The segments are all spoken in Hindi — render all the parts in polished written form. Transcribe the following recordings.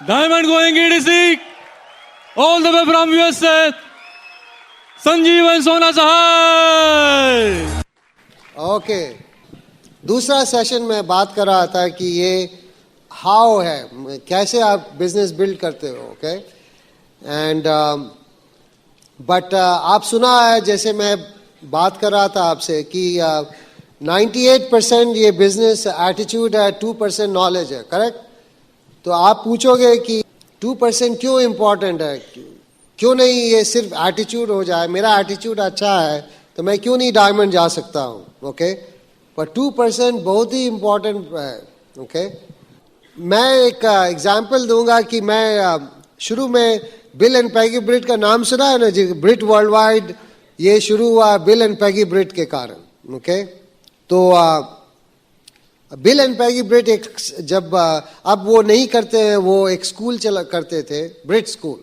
Diamond going EDC, all the way from USA, संजीवन सोना सहाय। ओके, दूसरा सेशन में बात कर रहा था कि ये हाउ है, कैसे आप बिजनेस बिल्ड करते हो। ओके, एंड बट आप सुना है, जैसे मैं बात कर रहा था आपसे कि 98% ये बिजनेस एटीट्यूड है, 2% नॉलेज है। करेक्ट? तो आप पूछोगे कि 2% क्यों इम्पोर्टेंट है, क्यों नहीं ये सिर्फ एटीट्यूड हो जाए। मेरा एटीट्यूड अच्छा है तो मैं क्यों नहीं डायमंड जा सकता हूँ। ओके, पर 2% बहुत ही इम्पोर्टेंट है। ओके, मैं एक एग्जांपल दूंगा कि मैं शुरू में बिल एंड पैगी ब्रिट का नाम सुना है ना जी। ब्रिट वर्ल्ड वाइड ये शुरू हुआ बिल एंड पैगी ब्रिट के कारण। ओके, तो बिल एंड पैगी ब्रिट एक जब अब वो नहीं करते हैं, वो एक स्कूल चला करते थे, ब्रिट स्कूल।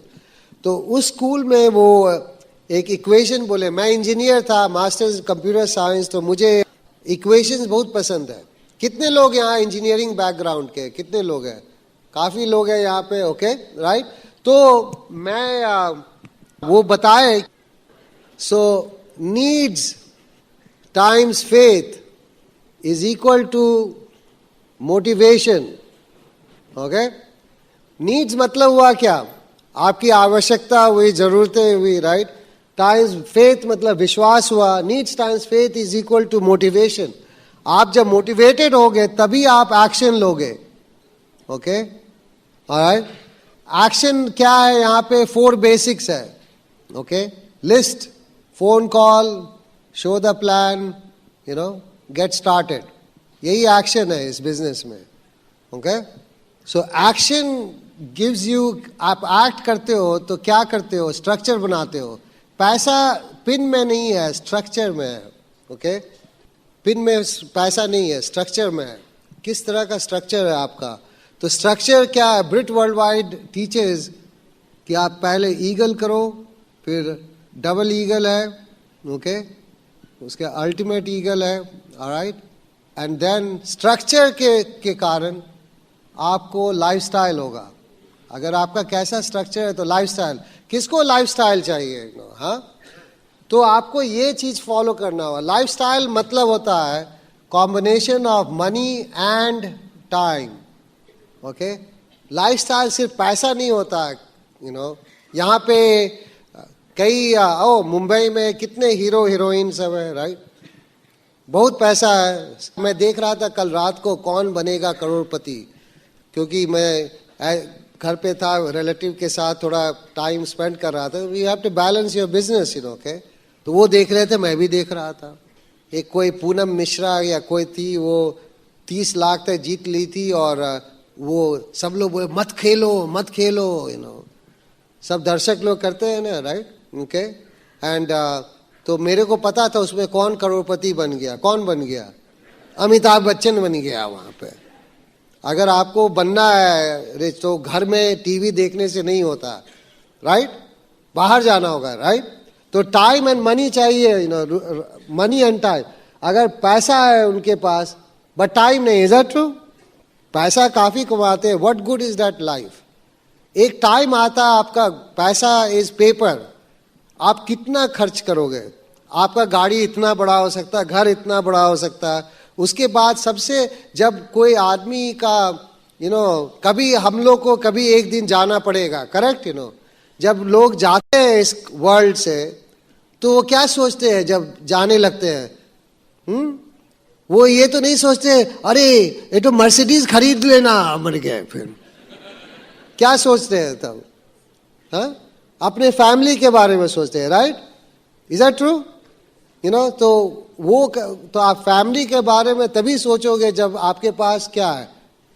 तो उस स्कूल में वो एक इक्वेशन बोले, मैं इंजीनियर था, मास्टर्स कंप्यूटर साइंस, तो मुझे इक्वेशंस बहुत पसंद है। कितने लोग यहाँ इंजीनियरिंग बैकग्राउंड के, कितने लोग हैं? काफी लोग हैं यहाँ पे। Okay, right. तो मैं वो बताए, so needs times faith is equal to motivation. Okay, needs मतलब हुआ क्या? आपकी आवश्यकता हुई, जरूरतें हुई, राइट। टाइम्स फेथ मतलब विश्वास हुआ। Needs times faith is equal to motivation. आप जब मोटिवेटेड होगे तभी आप एक्शन लोगे। Okay, alright. एक्शन क्या है? यहाँ पे 4 बेसिक्स है। Okay, list, phone call, show the plan, get started. यही एक्शन है इस बिजनेस में। Okay, so action gives you, आप एक्ट करते हो तो क्या करते हो? स्ट्रक्चर बनाते हो। पैसा पिन में नहीं है, स्ट्रक्चर में है। ओके, पिन में पैसा नहीं है, स्ट्रक्चर में है। किस तरह का स्ट्रक्चर है आपका? तो स्ट्रक्चर क्या है? ब्रिट वर्ल्ड वाइड टीचर्स कि आप पहले ईगल करो, फिर डबल ईगल है। ओके, उसके अल्टीमेट ईगल है। ऑलराइट, एंड देन स्ट्रक्चर के कारण आपको लाइफस्टाइल होगा। अगर आपका कैसा स्ट्रक्चर है तो लाइफस्टाइल। किसको लाइफस्टाइल चाहिए? हाँ, तो आपको ये चीज फॉलो करना होगा। लाइफस्टाइल मतलब होता है combination of money and time. Okay, lifestyle सिर्फ पैसा नहीं होता है। यहाँ पे कई मुंबई में कितने हीरो हीरोइन सब है, राइट। बहुत पैसा है। मैं देख रहा था कल रात को कौन बनेगा करोड़पति, क्योंकि मैं घर पे था, रिलेटिव के साथ थोड़ा टाइम स्पेंड कर रहा था। We have to balance your business, okay. तो वो देख रहे थे, मैं भी देख रहा था। एक कोई पूनम मिश्रा या कोई थी, वो 30 लाख तक जीत ली थी, और वो सब लोग बोले मत खेलो मत खेलो, सब दर्शक लोग करते हैं ना, राइट। ओके, एंड तो मेरे को पता था उसमें कौन करोड़पति बन गया। कौन बन गया? अमिताभ बच्चन बन गया वहां पे। अगर आपको बनना है तो घर में टीवी देखने से नहीं होता, राइट। बाहर जाना होगा, राइट। तो टाइम एंड मनी चाहिए, मनी एंड टाइम। अगर पैसा है उनके पास बट टाइम नहीं, इज दैट ट्रू? पैसा काफी कमाते हैं, what good is that life? एक टाइम आता है, आपका पैसा इज पेपर। आप कितना खर्च करोगे? आपका गाड़ी इतना बड़ा हो सकता है, घर इतना बड़ा हो सकता है। उसके बाद सबसे, जब कोई आदमी का कभी हम लोग को कभी एक दिन जाना पड़ेगा, करेक्ट। जब लोग जाते हैं इस वर्ल्ड से तो वो क्या सोचते हैं जब जाने लगते हैं? वो ये तो नहीं सोचते अरे ये तो मर्सिडीज खरीद लेना, मर गए फिर। क्या सोचते हैं तब? हाँ, अपने फैमिली के बारे में सोचते हैं, राइट। Is that true? तो वो तो आप फैमिली के बारे में तभी सोचोगे जब आपके पास क्या है?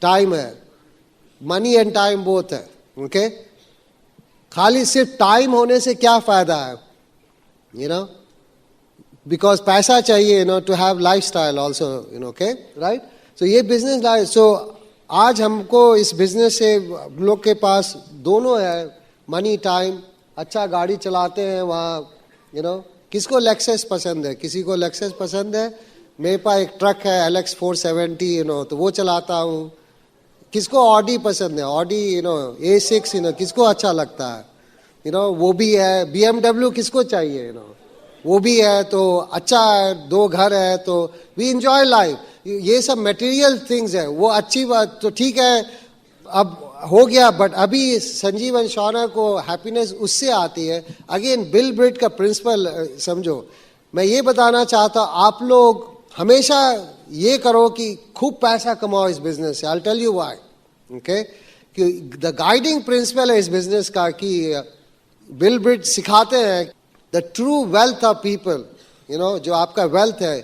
टाइम है। मनी एंड टाइम बोथ है। ओके, खाली सिर्फ टाइम होने से क्या फायदा है? बिकॉज पैसा चाहिए to have lifestyle also, okay, right. So ये बिजनेस लाइफ। सो आज हमको इस बिजनेस से लोग के पास दोनों है, मनी टाइम। अच्छा गाड़ी चलाते हैं वहाँ, किसको लेक्सस पसंद है? किसी को लेक्सस पसंद है। मेरे पास एक ट्रक है LX 470, तो वो चलाता हूँ। किसको ऑडी पसंद है? ऑडी A6 किसको अच्छा लगता है? वो भी है। BMW किसको चाहिए? वो भी है तो अच्छा है। 2 घर है तो वी एंजॉय लाइफ। ये सब मटेरियल थिंग्स है, वो अच्छी बात तो ठीक है, अब हो गया। बट अभी संजीव एंड शौनक को हैप्पीनेस उससे आती है। अगेन बिल ब्रेट का प्रिंसिपल समझो। मैं ये बताना चाहता हूँ, आप लोग हमेशा ये करो कि खूब पैसा कमाओ इस बिजनेस से। I tell you why, okay? कि द गाइडिंग प्रिंसिपल है इस बिजनेस का कि बिल ब्रेट सिखाते हैं the true wealth of people, जो आपका वेल्थ है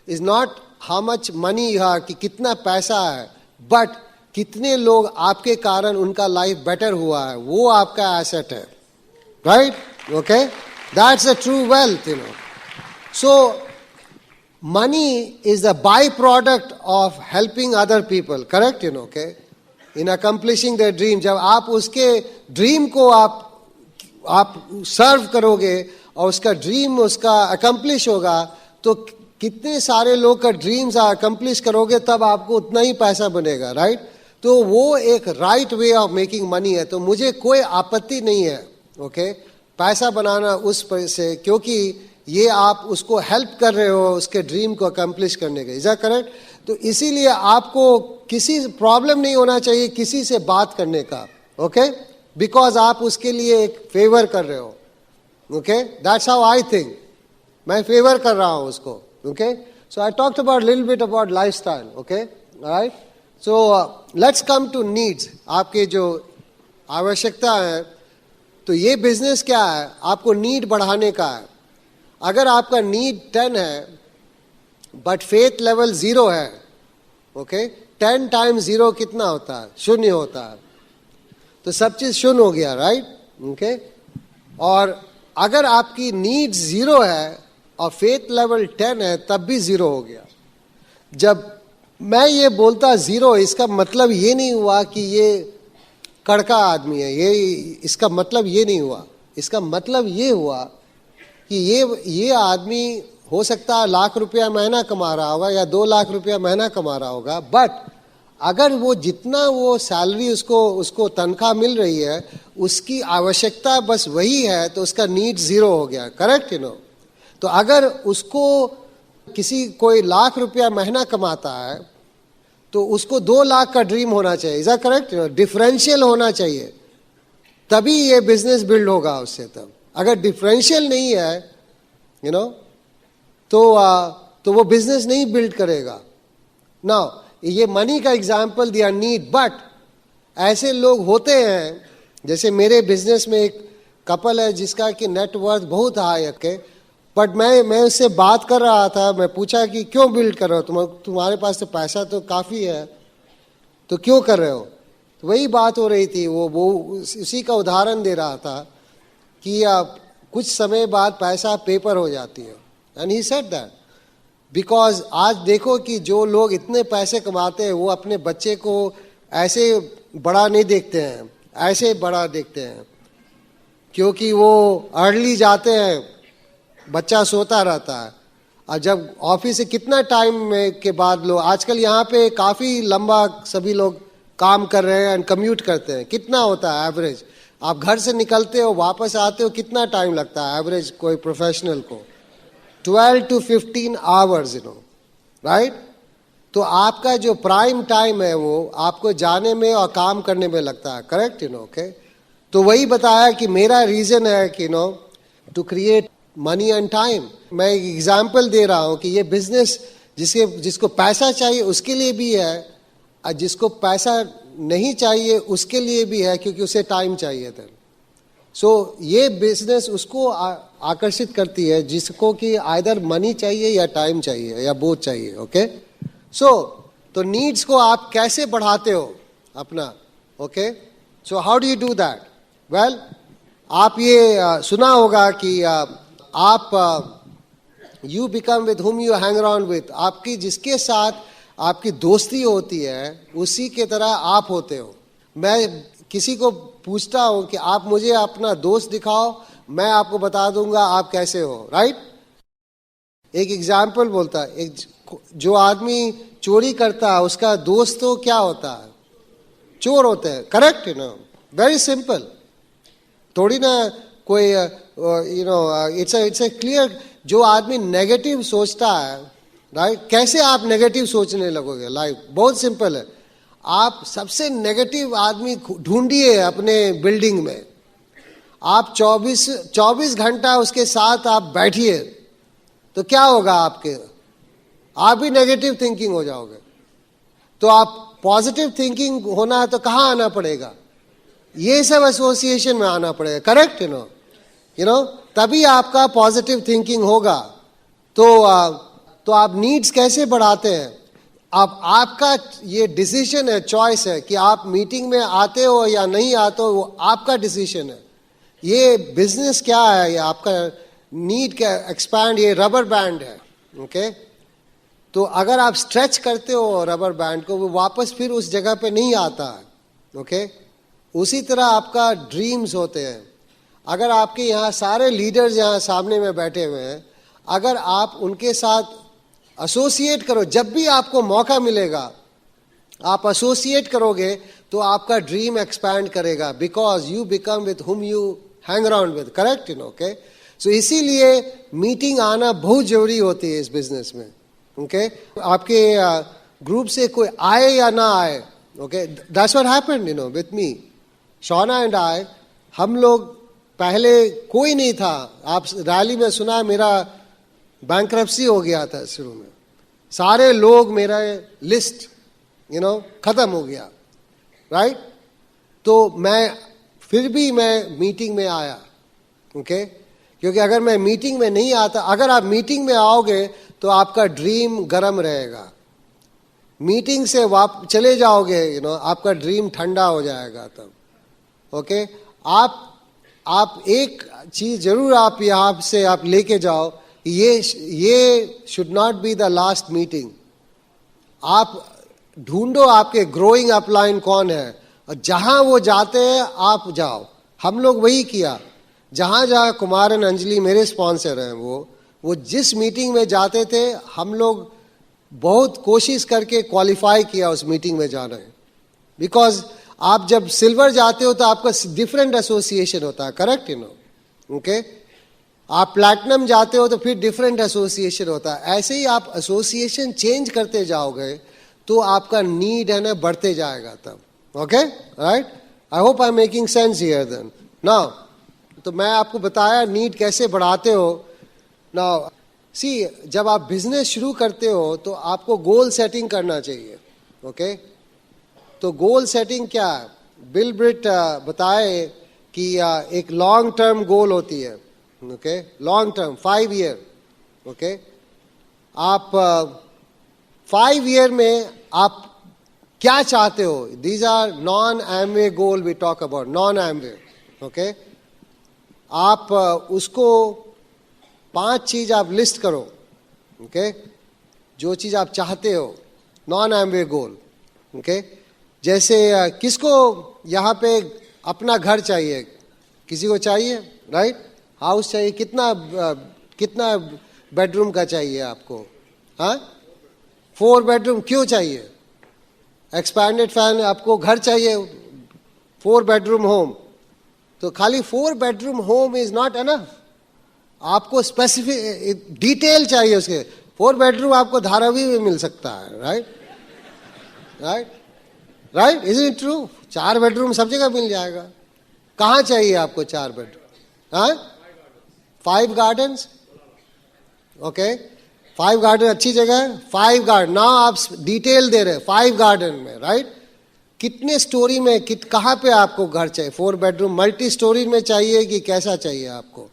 is not how much money you have, कि कितना पैसा है, बट कितने लोग आपके कारण उनका लाइफ बेटर हुआ है, वो आपका एसेट है। Right? Okay, that's the true wealth. So money is the byproduct of helping other people, correct? Okay, in accomplishing their dream. जब आप उसके ड्रीम को आप सर्व करोगे और उसका ड्रीम उसका अकम्प्लिश होगा, तो कितने सारे लोग का ड्रीम्स अकम्प्लिश करोगे, तब आपको उतना ही पैसा बनेगा। राइट? तो वो एक right way of making money है। तो मुझे कोई आपत्ति नहीं है, ओके, पैसा बनाना उस पर से, क्योंकि ये आप उसको हेल्प कर रहे हो उसके ड्रीम को अकम्प्लिश करने के। Is that correct? तो इसीलिए आपको किसी प्रॉब्लम नहीं होना चाहिए किसी से बात करने का, ओके, बिकॉज आप उसके लिए एक फेवर कर रहे हो। Okay, that's how I think. मैं फेवर कर रहा हूं उसको। Okay, so I talked about little bit about lifestyle. Okay, right? So let's come to needs. आपके जो आवश्यकता है, तो ये बिजनेस क्या है? आपको नीड बढ़ाने का है। अगर आपका नीड 10 है बट फेथ लेवल 0 है, ओके, 10 टाइम्स 0 कितना होता है? 0 होता है। तो सब चीज 0 हो गया। राइट? ओके, और अगर आपकी नीड 0 है और फेथ लेवल 10 है, तब भी 0 हो गया। जब मैं ये बोलता 0, इसका मतलब ये नहीं हुआ कि ये कड़का आदमी है, ये इसका मतलब ये नहीं हुआ। इसका मतलब ये हुआ कि ये आदमी हो सकता है लाख रुपया महीना कमा रहा होगा या 2 लाख रुपया महीना कमा रहा होगा, बट अगर वो जितना वो सैलरी उसको तनख्वाह मिल रही है, उसकी आवश्यकता बस वही है, तो उसका नीड 0 हो गया। करेक्ट? तो अगर उसको कोई लाख रुपया महीना कमाता है, तो उसको 2 लाख का ड्रीम होना चाहिए। Is that correct? डिफरेंशियल होना चाहिए, तभी ये बिजनेस बिल्ड होगा उससे। तब अगर डिफरेंशियल नहीं है तो वो बिजनेस नहीं बिल्ड करेगा। नाउ ये मनी का एग्जांपल दिया, नीड, बट ऐसे लोग होते हैं, जैसे मेरे बिजनेस में एक कपल है जिसका कि नेटवर्थ बहुत हाई है, बट मैं उससे बात कर रहा था। मैं पूछा कि क्यों बिल्ड कर रहे हो, तुम्हारे पास तो पैसा तो काफ़ी है, तो क्यों कर रहे हो? तो वही बात हो रही थी। वो उसी का उदाहरण दे रहा था कि कुछ समय बाद पैसा पेपर हो जाती है। And he said that because आज देखो कि जो लोग इतने पैसे कमाते हैं, वो अपने बच्चे को ऐसे बड़ा नहीं देखते हैं, ऐसे बड़ा देखते हैं, क्योंकि वो अर्ली जाते हैं, बच्चा सोता रहता है। और जब ऑफिस से कितना टाइम में के बाद लोग, आजकल यहाँ पे काफ़ी लंबा सभी लोग काम कर रहे हैं एंड कम्यूट करते हैं। कितना होता है एवरेज? आप घर से निकलते हो वापस आते हो, कितना टाइम लगता है एवरेज कोई प्रोफेशनल को? 12 to 15 आवर्स, राइट? तो आपका जो प्राइम टाइम है वो आपको जाने में और काम करने में लगता है। करेक्ट? ओके, तो वही बताया कि मेरा रीजन है कि to create money and time. मैं एक एग्जाम्पल दे रहा हूँ कि ये बिजनेस जिसको पैसा चाहिए उसके लिए भी है, और जिसको पैसा नहीं चाहिए उसके लिए भी है, क्योंकि उसे टाइम चाहिए था। सो ये बिजनेस उसको आकर्षित करती है जिसको कि आइदर मनी चाहिए या टाइम चाहिए या बोथ चाहिए। ओके, सो तो नीड्स को आप कैसे बढ़ाते हो अपना? Okay, so how do you do that? Well, आप ये सुना होगा कि आप you become with whom you hang around with. आपकी जिसके साथ आपकी दोस्ती होती है उसी के तरह आप होते हो। मैं किसी को पूछता हूं कि आप मुझे अपना दोस्त दिखाओ, मैं आपको बता दूंगा आप कैसे हो। राइट? एक एग्जाम्पल बोलता है, एक जो आदमी चोरी करता है उसका दोस्त तो क्या होता है? चोर होते हैं, करेक्ट, वेरी सिंपल। थोड़ी ना कोई इट्स ए क्लियर। जो आदमी नेगेटिव सोचता है, राइट, कैसे आप नेगेटिव सोचने लगोगे? लाइफ बहुत सिंपल है। आप सबसे नेगेटिव आदमी ढूंढिए अपने बिल्डिंग में, आप 24 घंटा उसके साथ आप बैठिए, तो क्या होगा? आप भी नेगेटिव थिंकिंग हो जाओगे। तो आप पॉजिटिव थिंकिंग होना है तो कहाँ आना पड़ेगा? ये सब एसोसिएशन में आना पड़ेगा, करेक्ट, तभी आपका पॉजिटिव थिंकिंग होगा। तो आप नीड्स कैसे बढ़ाते हैं? आपका ये डिसीजन है, चॉइस है कि आप मीटिंग में आते हो या नहीं आते हो, वो आपका डिसीजन है। ये बिजनेस क्या है? ये आपका नीड का एक्सपैंड, ये रबर बैंड है, ओके? तो अगर आप स्ट्रेच करते हो रबर बैंड को, वो वापस फिर उस जगह पे नहीं आता है, ओके? उसी तरह आपका ड्रीम्स होते हैं। अगर आपके यहाँ सारे लीडर्स यहाँ सामने में बैठे हुए हैं, अगर आप उनके साथ एसोसिएट करो, जब भी आपको मौका मिलेगा आप एसोसिएट करोगे, तो आपका ड्रीम एक्सपैंड करेगा, because you become with whom you hang around with, correct, okay? So इसीलिए मीटिंग आना बहुत जरूरी होती है इस बिजनेस में, ओके? आपके ग्रुप से कोई आए या ना आए, okay, that's what happened with me, Shona and I. हम लोग पहले कोई नहीं था। आप रैली में सुना, मेरा बैंक्रप्सी हो गया था शुरू में, सारे लोग, मेरा लिस्ट खत्म हो गया, राइट? तो फिर भी मैं मीटिंग में आया, ओके? क्योंकि अगर मैं मीटिंग में नहीं आता, अगर आप मीटिंग में आओगे तो आपका ड्रीम गर्म रहेगा। मीटिंग से चले जाओगे, आपका ड्रीम ठंडा हो जाएगा तब, ओके? आप एक चीज जरूर आप यहाँ से आप लेके जाओ, ये should not be the last meeting. आप ढूंढो आपके ग्रोइंग अपलाइन कौन है, और जहां वो जाते हैं आप जाओ। हम लोग वही किया, जहां जहां कुमार एंड अंजलि मेरे स्पॉन्सर हैं, वो जिस मीटिंग में जाते थे, हम लोग बहुत कोशिश करके क्वालिफाई किया उस मीटिंग में जाना है। बिकॉज आप जब सिल्वर जाते हो तो आपका डिफरेंट एसोसिएशन होता है, करेक्ट, ओके? आप प्लैटिनम जाते हो तो फिर डिफरेंट एसोसिएशन होता है। ऐसे ही आप एसोसिएशन चेंज करते जाओगे तो आपका नीड है ना बढ़ते जाएगा तब, okay, right? I hope I am making sense here then now. तो मैं आपको बताया नीड कैसे बढ़ाते हो। नाउ सी, जब आप बिजनेस शुरू करते हो तो आपको गोल सेटिंग करना चाहिए, ओके? तो गोल सेटिंग क्या है? बिल ब्रिट बताए कि एक लॉन्ग टर्म गोल होती है, okay? Long term 5 year, okay? आप 5 ईयर में आप क्या चाहते हो? These are non Amway goal we talk about, non Amway, okay? आप उसको 5 चीज आप लिस्ट करो, ओके? जो चीज आप चाहते हो, नॉन एमवे गोल, ओके? जैसे किसको यहाँ पे अपना घर चाहिए? किसी को चाहिए, राइट? हाउस चाहिए। कितना बेडरूम का चाहिए आपको? हाँ, 4 बेडरूम। क्यों चाहिए? एक्सपैंडेड फैन, आपको घर चाहिए, 4 बेडरूम होम। तो खाली 4 bedroom home is not enough, आपको स्पेसिफिक डिटेल चाहिए उसके। 4 बेडरूम आपको धारावी में मिल सकता है, right? Right, right, is it true? 4 bedroom सब जगह मिल जाएगा। कहाँ चाहिए आपको 4 बेडरूम? हाँ, 5 गार्डन्स, ओके? 5 गार्डन अच्छी जगह है। 5 गार्डन, ना आप डिटेल दे रहे हैं 5 गार्डन में, राइट? कितने स्टोरी में, कहाँ पे आपको घर चाहिए? 4 बेडरूम मल्टी स्टोरी में चाहिए कि कैसा चाहिए आपको?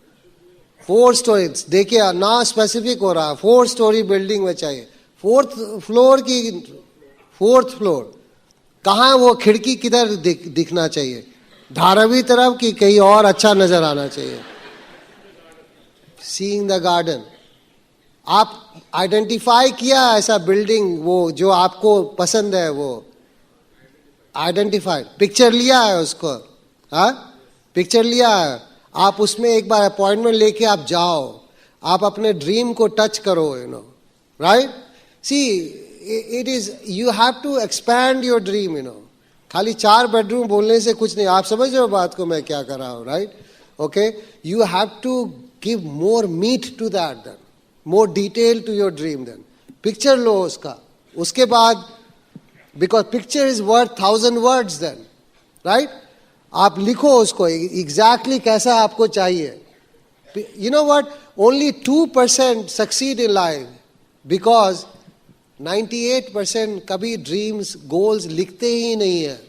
4 स्टोरी। देखिए ना, स्पेसिफिक हो रहा है, 4 स्टोरी बिल्डिंग में चाहिए। 4th फ्लोर की 4th फ्लोर कहाँ? वो खिड़की किधर दिखना चाहिए? धारावी तरफ की कहीं और अच्छा नजर आना चाहिए? Seeing the garden. आप आइडेंटिफाई किया ऐसा बिल्डिंग, वो जो आपको पसंद है, वो आइडेंटिफाइड, पिक्चर लिया है उसको? हाँ, पिक्चर लिया है। आप उसमें एक बार अपॉइंटमेंट लेके आप जाओ, आप अपने ड्रीम को टच करो, right? See, it is, you have to expand your dream, खाली 4 बेडरूम बोलने से कुछ नहीं, आप समझ रहे हो बात को मैं क्या कर रहा हूं, right? Okay, you have to give more meat to that, then more detail to your dream, then picture लो उसका, उसके बाद because picture is worth 1000 words, then right, आप लिखो उसको एग्जैक्टली कैसा आपको चाहिए. You know what? Only 2% succeed in life because 98% कभी ड्रीम्स गोल्स लिखते ही नहीं है.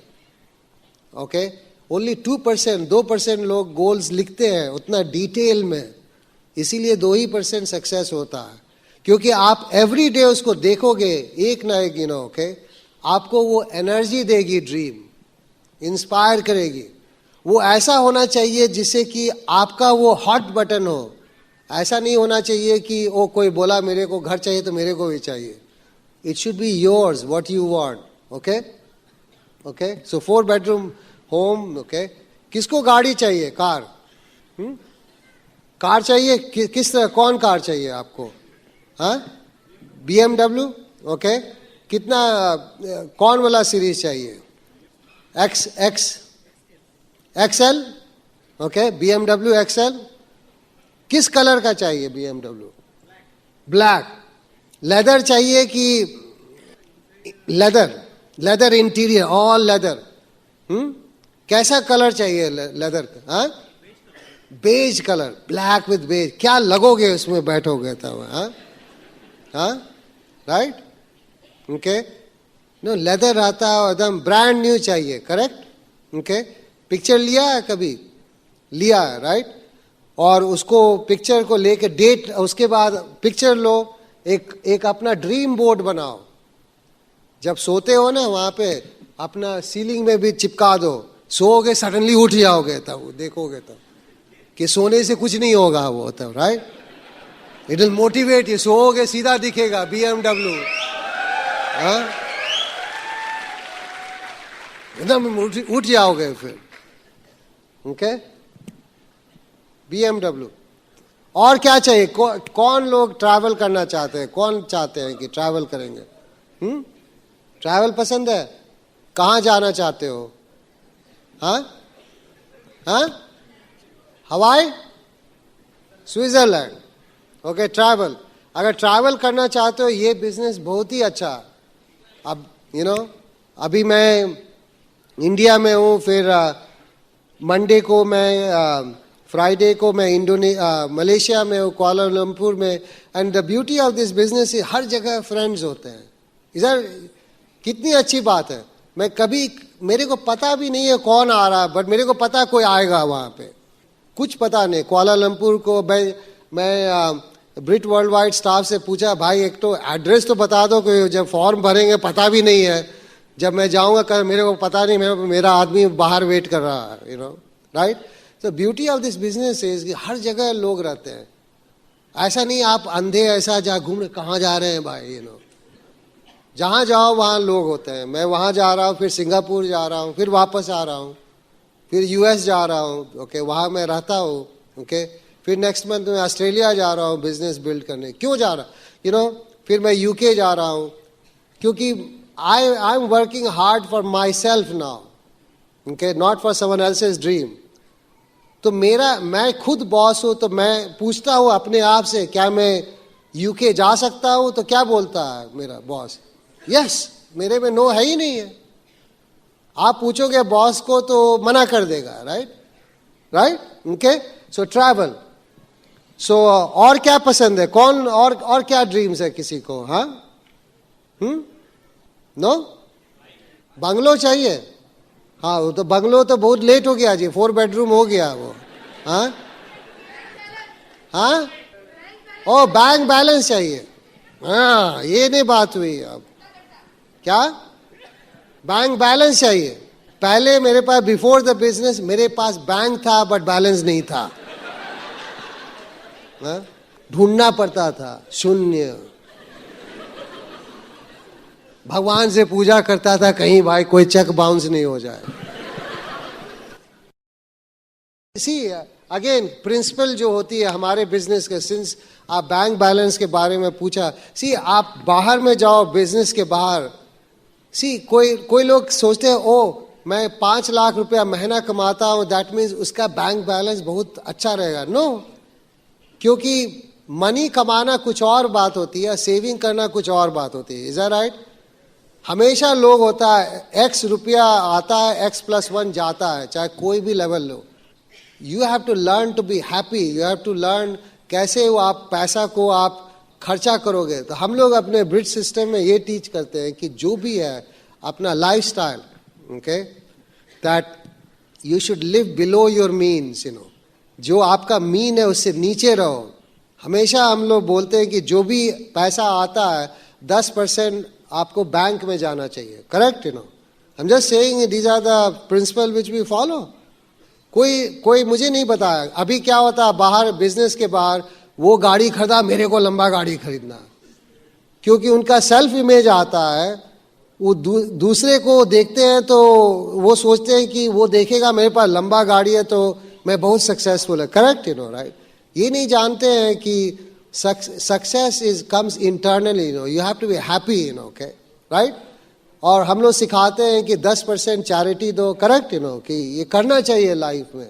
ओके, ओनली 2%, 2% लोग गोल्स लिखते हैं उतना डिटेल में, इसीलिए 2% सक्सेस होता है. क्योंकि आप एवरी डे उसको देखोगे एक ना एक, ओके, आपको वो एनर्जी देगी, ड्रीम इंस्पायर करेगी. वो ऐसा होना चाहिए जिससे कि आपका वो हॉट बटन हो. ऐसा नहीं होना चाहिए कि ओ कोई बोला मेरे को घर चाहिए तो मेरे को भी चाहिए. It should be yours, what you want. Okay, okay. So 4 bedroom home. Okay, किसको गाड़ी चाहिए? कार. कार चाहिए? किस तरह, कौन कार चाहिए आपको? हाँ, BMW. ओके, कितना, कौन वाला सीरीज चाहिए? XL. Okay, BMW XL. किस कलर का चाहिए BMW? ब्लैक. लेदर चाहिए कि लेदर इंटीरियर, ऑल लेदर. कैसा कलर चाहिए लेदर का? हाँ, beige colour, black with beige. क्या लगोगे उसमें बैठोगे तब? हाँ, राइट. ओके, नो, लेदर आता है एकदम ब्रांड न्यू चाहिए. करेक्ट. ओके, पिक्चर लिया है कभी? लिया है, राइट. और उसको पिक्चर को लेके डेट, उसके बाद पिक्चर लो, एक अपना ड्रीम बोर्ड बनाओ. जब सोते हो ना वहां पे अपना सीलिंग में भी चिपका दो. सोओगे सडनली उठ जाओगे, तब देखोगे तब कि सोने से कुछ नहीं होगा वो तब, right. It will motivate you. सोओगे सीधा दिखेगा BMW. एकदम उठ जाओगे फिर. Okay, BMW. और क्या चाहिए? कौन लोग ट्रैवल करना चाहते हैं? कौन चाहते हैं कि ट्रैवल करेंगे? ट्रैवल पसंद है? कहाँ जाना चाहते हो? हाँ, हवाई, स्विट्जरलैंड. Okay, travel. अगर ट्रैवल करना चाहते हो, ये बिजनेस बहुत ही अच्छा. अब अभी मैं इंडिया में हूँ, फिर मंडे को मैं, फ्राइडे को मैं मलेशिया में हूँ, कुआलालंपुर में. And the beauty of this business है हर जगह फ्रेंड्स होते हैं. इधर कितनी अच्छी बात है. मैं कभी, मेरे को पता भी नहीं है कौन आ रहा है, बट मेरे को पता कोई आएगा वहाँ पे. कुछ पता नहीं. कुआलालंपुर को मैं ब्रिट वर्ल्ड वाइड स्टाफ से पूछा, भाई एक तो एड्रेस तो बता दो, कि जब फॉर्म भरेंगे पता भी नहीं है. जब मैं जाऊँगा मेरे को पता नहीं, मेरा आदमी बाहर वेट कर रहा है, राइट. तो beauty of this business is कि हर जगह लोग रहते हैं. ऐसा नहीं आप अंधे ऐसा जा घूम, कहाँ जा रहे हैं भाई, जहाँ जाओ वहाँ लोग होते हैं. मैं वहाँ जा रहा हूँ, फिर सिंगापुर जा रहा हूँ, फिर वापस आ रहा हूँ, फिर US जा रहा हूँ. ओके, वहाँ मैं रहता हूँ. ओके, फिर नेक्स्ट मंथ में ऑस्ट्रेलिया जा रहा हूँ बिजनेस बिल्ड करने. क्यों जा रहा, फिर मैं UK जा रहा हूँ, क्योंकि I am working hard for my self now. Okay, not for someone else's dream. तो मैं खुद बॉस हूँ, तो मैं पूछता हूँ अपने आप से, क्या मैं UK जा सकता हूँ? तो क्या बोलता है मेरा बॉस? यस. मेरे में नो है ही नहीं है. आप पूछोगे बॉस को तो मना कर देगा, राइट. ओके, सो ट्रैवल. सो और क्या पसंद है? कौन और क्या ड्रीम्स है किसी को? हाँ, नो, बंगलो चाहिए. हाँ, वो तो बंगलो तो बहुत लेट हो गया जी, 4 बेडरूम हो गया वो. हाँ, ओ बैंक बैलेंस चाहिए. हाँ, ये नहीं बात हुई. अब क्या बैंक बैलेंस चाहिए? पहले मेरे पास, बिफोर द बिजनेस, मेरे पास बैंक था बट बैलेंस नहीं था. ढूंढना पड़ता था, शून्य. भगवान से पूजा करता था, कहीं भाई कोई चेक बाउंस नहीं हो जाए. सी अगेन प्रिंसिपल जो होती है हमारे बिजनेस के, सिंस आप बैंक बैलेंस के बारे में पूछा, सी आप बाहर में जाओ बिजनेस के बाहर. सी कोई लोग सोचते हैं, ओ मैं 5 लाख रुपया महीना कमाता हूं, दैट मीन्स उसका बैंक बैलेंस बहुत अच्छा रहेगा। नो, क्योंकि मनी कमाना कुछ और बात होती है, सेविंग करना कुछ और बात होती है। Is that right? हमेशा लोग होता है एक्स रुपया आता है, x+1 जाता है, चाहे कोई भी लेवल लो। You have to learn to be happy, you have to learn कैसे वो आप पैसा को आप खर्चा करोगे। तो हम लोग अपने ब्रिज सिस्टम में ये टीच करते हैं कि जो भी है अपना lifestyle, okay, that you should live below your means, you know, जो आपका मीन है उससे नीचे रहो। हमेशा हम लोग बोलते हैं कि जो भी पैसा आता है 10% आपको बैंक में जाना चाहिए, correct? You know, I am just saying these are the principle which we follow. कोई मुझे नहीं बताया अभी क्या होता है बाहर, बिजनेस के बाहर, वो गाड़ी खरीदा, मेरे को लंबा गाड़ी खरीदना, क्योंकि उनका सेल्फ इमेज आता है। वो दूसरे को देखते हैं तो वो सोचते हैं कि वो देखेगा मेरे पास लंबा गाड़ी है तो मैं बहुत सक्सेसफुल है, करेक्ट? You no, right? ये नहीं जानते हैं कि success is comes internally, you know, you have to be happy, you know, okay, right? और हम लोग सिखाते हैं कि 10% चैरिटी दो, करेक्ट? यू नो, कि ये करना चाहिए लाइफ में।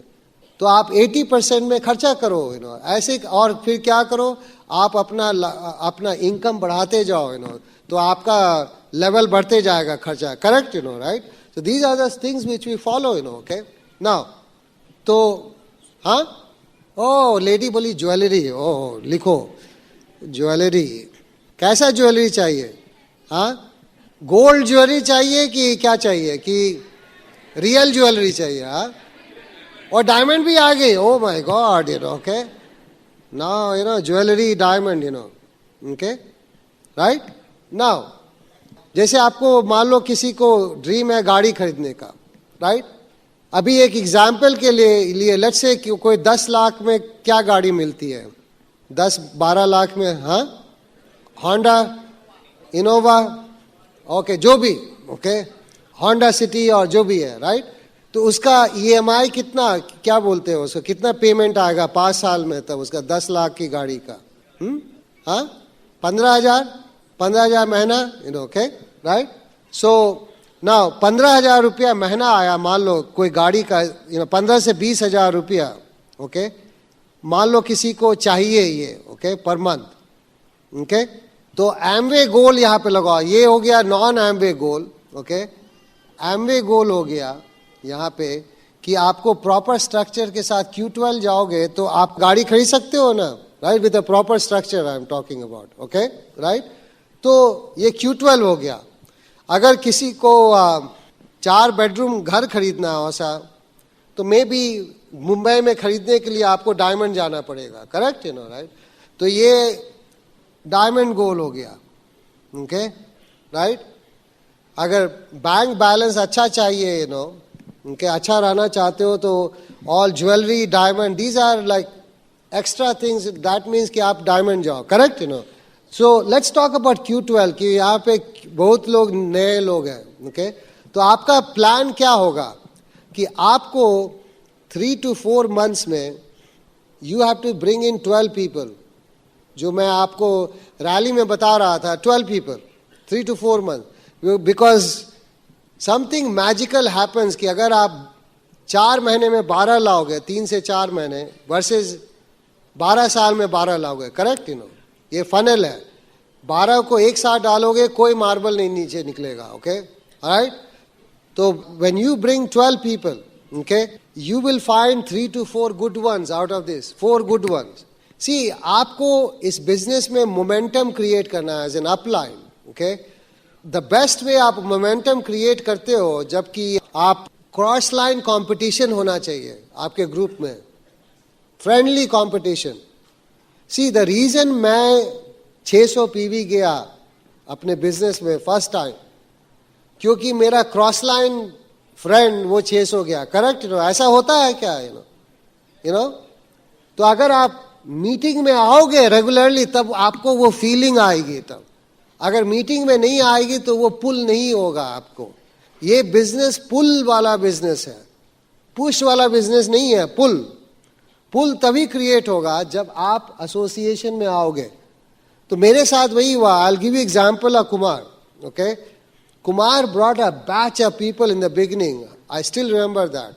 तो आप 80% में खर्चा करो, यू नो, ऐसे। और फिर क्या करो, आप अपना इनकम बढ़ाते जाओ, यू नो, तो आपका लेवल बढ़ते जाएगा खर्चा, correct? You no, right? So these are the things which we follow, you know, okay? Now, तो हाँ, ओ लेडी बोली ज्वेलरी, ओ लिखो ज्वेलरी। कैसा ज्वेलरी चाहिए? हाँ, गोल्ड ज्वेलरी चाहिए कि क्या चाहिए, कि रियल ज्वेलरी चाहिए? हाँ, और डायमंड भी आ गई, oh my God, you know, okay, now you know jewellery diamond, you know, okay, right? Now जैसे आपको मान लो किसी को ड्रीम है गाड़ी खरीदने का, राइट? अभी एक एग्जाम्पल के लिए लेट्स से कि कोई 10 लाख में क्या गाड़ी मिलती है, 10-12 लाख में, हाँ, होंडा, इनोवा, ओके, जो भी, ओके, होंडा सिटी और जो भी है, राइट? तो उसका EMI कितना, क्या बोलते हो उसको, कितना पेमेंट आएगा 5 साल में, तब उसका 10 लाख की गाड़ी का, हाँ, 15,000 महीना, you know, okay, right? So now 15,000 रुपया महीना आया, मान लो कोई गाड़ी का, यू नो, 15 से 20,000 रुपया, ओके, मान लो किसी को चाहिए ये, ओके, पर मंथ, ओके। तो एमवे गोल यहाँ पे लगाओ, ये हो गया नॉन एमवे गोल, ओके। एमवे गोल हो गया यहाँ पे कि आपको प्रॉपर स्ट्रक्चर के साथ Q12 जाओगे तो आप गाड़ी खरीद सकते हो ना, right? With a proper structure I am talking about, okay, right? तो ये Q12 हो गया। अगर किसी को 4 बेडरूम घर खरीदना हो सा, तो मे बी मुंबई में खरीदने के लिए आपको डायमंड जाना पड़ेगा, करेक्ट, यू नो, राइट? तो ये डायमंड गोल हो गया, ओके, राइट? अगर बैंक बैलेंस अच्छा चाहिए, यू नो, ओके, अच्छा रहना चाहते हो तो all jewellery, diamond, these are like extra things, that means कि आप डायमंड जाओ, correct, you know. So let's talk about Q12 कि यहाँ पे बहुत लोग नए लोग हैं, ओके। तो आपका प्लान क्या होगा कि आपको 3 to 4 months में you have to bring in 12 people, जो मैं आपको रैली में बता रहा था, 12 people, 3 to 4 months, because something magical happens कि अगर आप 4 महीने में 12 लाओगे, 3 से 4 महीने वर्सेस 12 साल में 12 लाओगे, करेक्ट, यू नो, ये फनल है। 12 को एक साथ डालोगे कोई मार्बल नहीं नीचे निकलेगा, ओके, राइट? तो when you bring 12 people, okay, you will find 3 to 4 good ones out of this, 4 good ones. See, आपको इस बिजनेस में मोमेंटम क्रिएट करना है as an upline, okay. The best way आप मोमेंटम क्रिएट करते हो जबकि आप क्रॉस लाइन कंपटीशन होना चाहिए आपके ग्रुप में, friendly competition. See, the reason मैं 600 PV गया अपने बिजनेस में फर्स्ट टाइम, क्योंकि मेरा क्रॉस लाइन फ्रेंड वो 600 गया, करेक्ट, यू नो। ऐसा होता है क्या, यू नो? तो अगर आप मीटिंग में आओगे रेगुलरली तब आपको वो फीलिंग आएगी, तब अगर मीटिंग में नहीं आएगी तो वो पुल नहीं होगा आपको। ये बिजनेस पुल वाला बिजनेस है, पुश वाला बिजनेस नहीं है। पुल तभी क्रिएट होगा जब आप एसोसिएशन में आओगे। तो मेरे साथ वही हुआ। I will give you example of Kumar, okay. Kumar brought a batch of people in the beginning. I still remember that.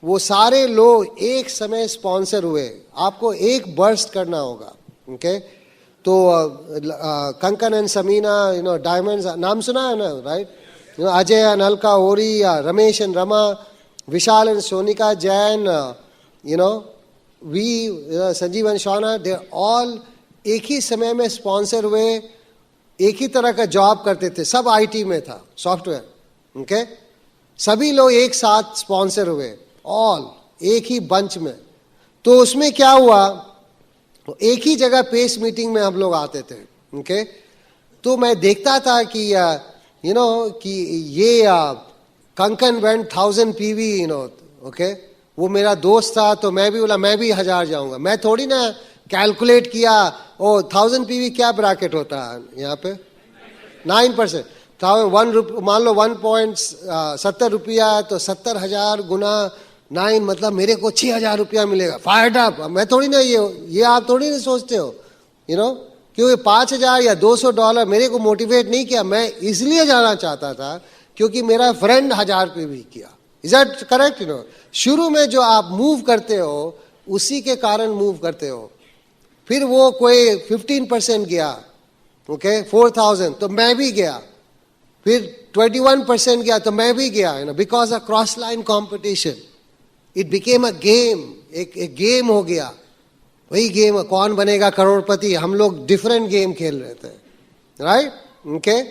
वो सारे लोग एक समय स्पॉन्सर हुए. आपको एक बर्स्ट करना होगा. ओके तो कंकन एंड समीना, डायमंड्स नाम सुना है ना, राइट? अजय एंड अलका ओरी, Ramesh and Rama, Vishal and Sonika Jain, Sanjeev and Shauna, they all एक ही समय में स्पॉन्सर हुए. एक ही तरह का जॉब करते थे, सब आईटी में था, सॉफ्टवेयर. ओके सभी लोग एक साथ स्पॉन्सर हुए, ऑल एक ही बंच में. तो उसमें क्या हुआ, एक ही जगह पेस मीटिंग में हम लोग आते थे. ओके तो मैं देखता था कि कि ये कंकन वेंट 1000 पीवी, ओके वो मेरा दोस्त था, तो मैं भी बोला मैं भी 1000 जाऊंगा. मैं थोड़ी ना कैलकुलेट किया 1000 पीवी क्या ब्रैकेट होता है यहाँ पे, 9%. मान लो 1.70 रुपया, तो 70,000 गुना 9 मतलब मेरे को 6,000 रुपया मिलेगा. Fired up. मैं थोड़ी ना ये आप थोड़ी ना सोचते हो, क्योंकि 5,000 या $200 मेरे को मोटिवेट नहीं किया. मैं इसलिए जाना चाहता था क्योंकि मेरा फ्रेंड 1000 पे भी किया. Is that correct? शुरू में जो आप मूव करते हो उसी के कारण मूव करते हो. फिर वो कोई 15% गया, ओके 4,000, तो मैं भी गया. फिर 21% गया तो मैं भी गया. Because a cross line competition, it became a game. एक गेम हो गया. वही गेम, कौन बनेगा करोड़पति. हम लोग डिफरेंट गेम खेल रहे थे, राइट? ओके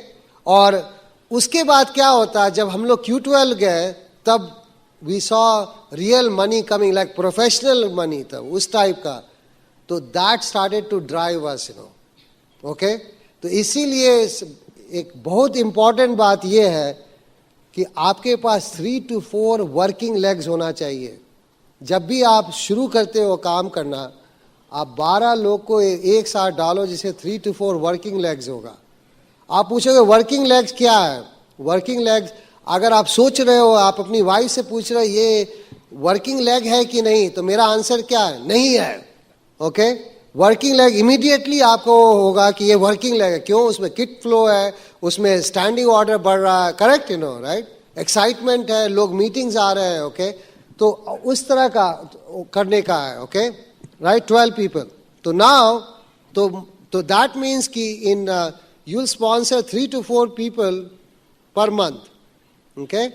और उसके बाद क्या होता, जब हम लोग Q12 गए तब we saw real money coming, like professional money था उस टाइप का. तो that started to drive us, okay. तो इसीलिए एक बहुत इंपॉर्टेंट बात यह है कि आपके पास 3 to 4 वर्किंग लेग्स होना चाहिए. जब भी आप शुरू करते हो काम करना, आप 12 लोग को एक साथ डालो जिसे 3 to 4 वर्किंग लेग्स होगा. आप पूछोगे वर्किंग लेग्स क्या है? वर्किंग लेग्स, अगर आप सोच रहे हो, आप अपनी वाइफ से पूछ रहे हो ये वर्किंग लेग है कि नहीं, तो मेरा आंसर क्या है? नहीं है. ओके वर्किंग लेग इमीडिएटली आपको होगा कि ये वर्किंग लेग है. क्यों? उसमें किट फ्लो है, उसमें स्टैंडिंग ऑर्डर बढ़ रहा है, करेक्ट, राइट? एक्साइटमेंट है, लोग मीटिंग्स आ रहे हैं. ओके तो उस तरह का करने का है. Okay right, 12 people. तो नाउ तो दैट मीन्स कि इन you'll sponsor 3 to 4 people per month. Okay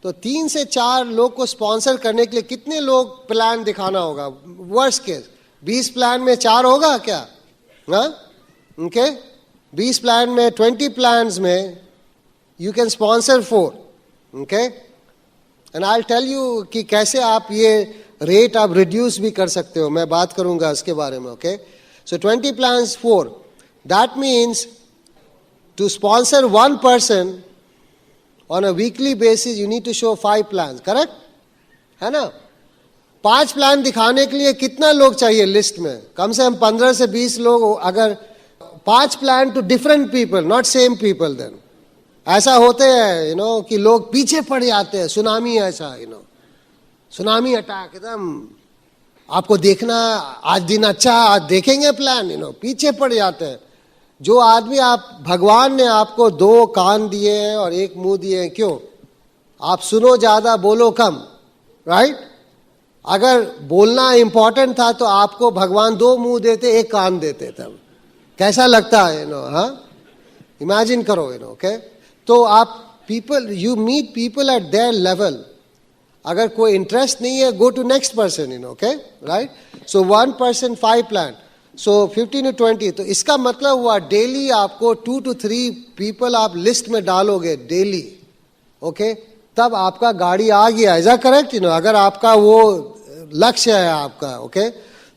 तो 3 से 4 लोग को स्पॉन्सर करने के लिए कितने लोग प्लान दिखाना होगा? वर्स्ट केस 20 प्लान में 4 होगा क्या? ओके 20 प्लान में, 20 प्लान्स में you can sponsor 4. Okay and I tell you कि कैसे आप ये रेट आप रिड्यूस भी कर सकते हो. मैं बात करूंगा इसके बारे में. Okay so 20 plans 4, that means to sponsor one person on a weekly basis you need to show 5 plans, correct? है ना? 5 प्लान दिखाने के लिए कितना लोग चाहिए लिस्ट में? कम से कम 15 से 20 लोग. अगर 5 plan to different people, not same people, then ऐसा होते हैं कि लोग पीछे पड़ जाते हैं. सुनामी ऐसा, सुनामी अटैक, एकदम आपको देखना आज दिन अच्छा, आज देखेंगे प्लान, पीछे पड़ जाते हैं. जो आदमी भगवान ने आपको 2 कान दिए हैं और 1 मुंह दिए हैं, क्यों? आप सुनो ज्यादा, बोलो कम, राइट? अगर बोलना इंपॉर्टेंट था तो आपको भगवान 2 मुंह देते, 1 कान देते. तब कैसा लगता है? हाँ इमेजिन करो. ओके तो आप you meet people at their level. अगर कोई इंटरेस्ट नहीं है, go to next person. Okay right. So 1 person 5 plan, so 15 to 20. तो इसका मतलब हुआ डेली आपको 2 to 3 पीपल आप लिस्ट में डालोगे डेली. ओके तब आपका गाड़ी आ गया. Is that correct? अगर आपका वो लक्ष्य है आपका. ओके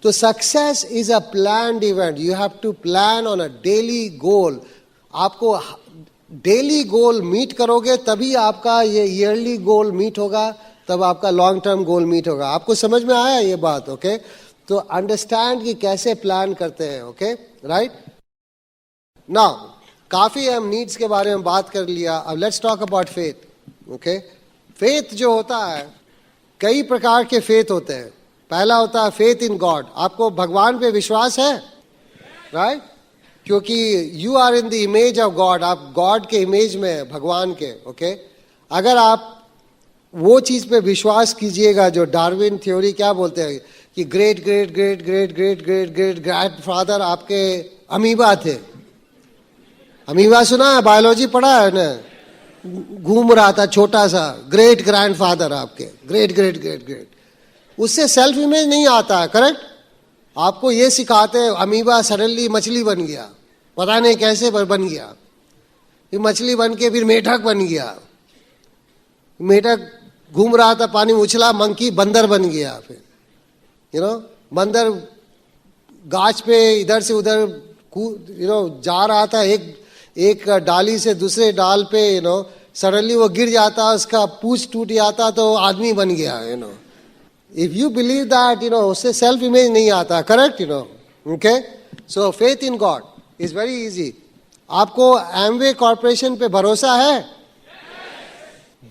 तो success is a planned event. You have to plan on a daily goal. आपको डेली गोल मीट करोगे तभी आपका ये ईयरली गोल मीट होगा, तब आपका लॉन्ग टर्म गोल मीट होगा. आपको समझ में आया ये बात? ओके तो अंडरस्टैंड कि कैसे प्लान करते हैं. Okay right. नाउ काफी हम नीड्स के बारे में बात कर लिया. अब let's talk about faith. Okay faith जो होता है, कई प्रकार के फेथ होते हैं. पहला होता है फेथ इन गॉड. आपको भगवान पे विश्वास है, राइट? क्योंकि you are in the image of God. आप गॉड के इमेज में है, भगवान के. ओके अगर आप वो चीज पे विश्वास कीजिएगा जो डार्विन थ्योरी क्या बोलते हैं कि great great great great great great great grandfather आपके अमीबा थे। अमीबा सुना है, बायोलॉजी पढ़ा है ना, घूम रहा था छोटा सा, ग्रेट ग्रैंडफादर आपके, ग्रेट ग्रेट ग्रेट ग्रेट। उससे सेल्फ इमेज नहीं आता है, करेक्ट। आपको ये सिखाते हैं अमीबा सडनली मछली बन गया, पता नहीं कैसे बन गया, फिर मछली बन के फिर मेढक बन गया, मेढक घूम रहा था पानी में उछला, मंकी बंदर बन गया, फिर बंदर गाछ पे इधर से उधर जा रहा था, एक डाली से दूसरे डाल पे सडनली वो गिर जाता, उसका पूंछ टूट जाता तो आदमी बन गया। इफ यू बिलीव दैट उससे सेल्फ इमेज नहीं आता, correct. Okay, so faith in God is very easy. आपको एमवे कॉर्पोरेशन पे भरोसा है?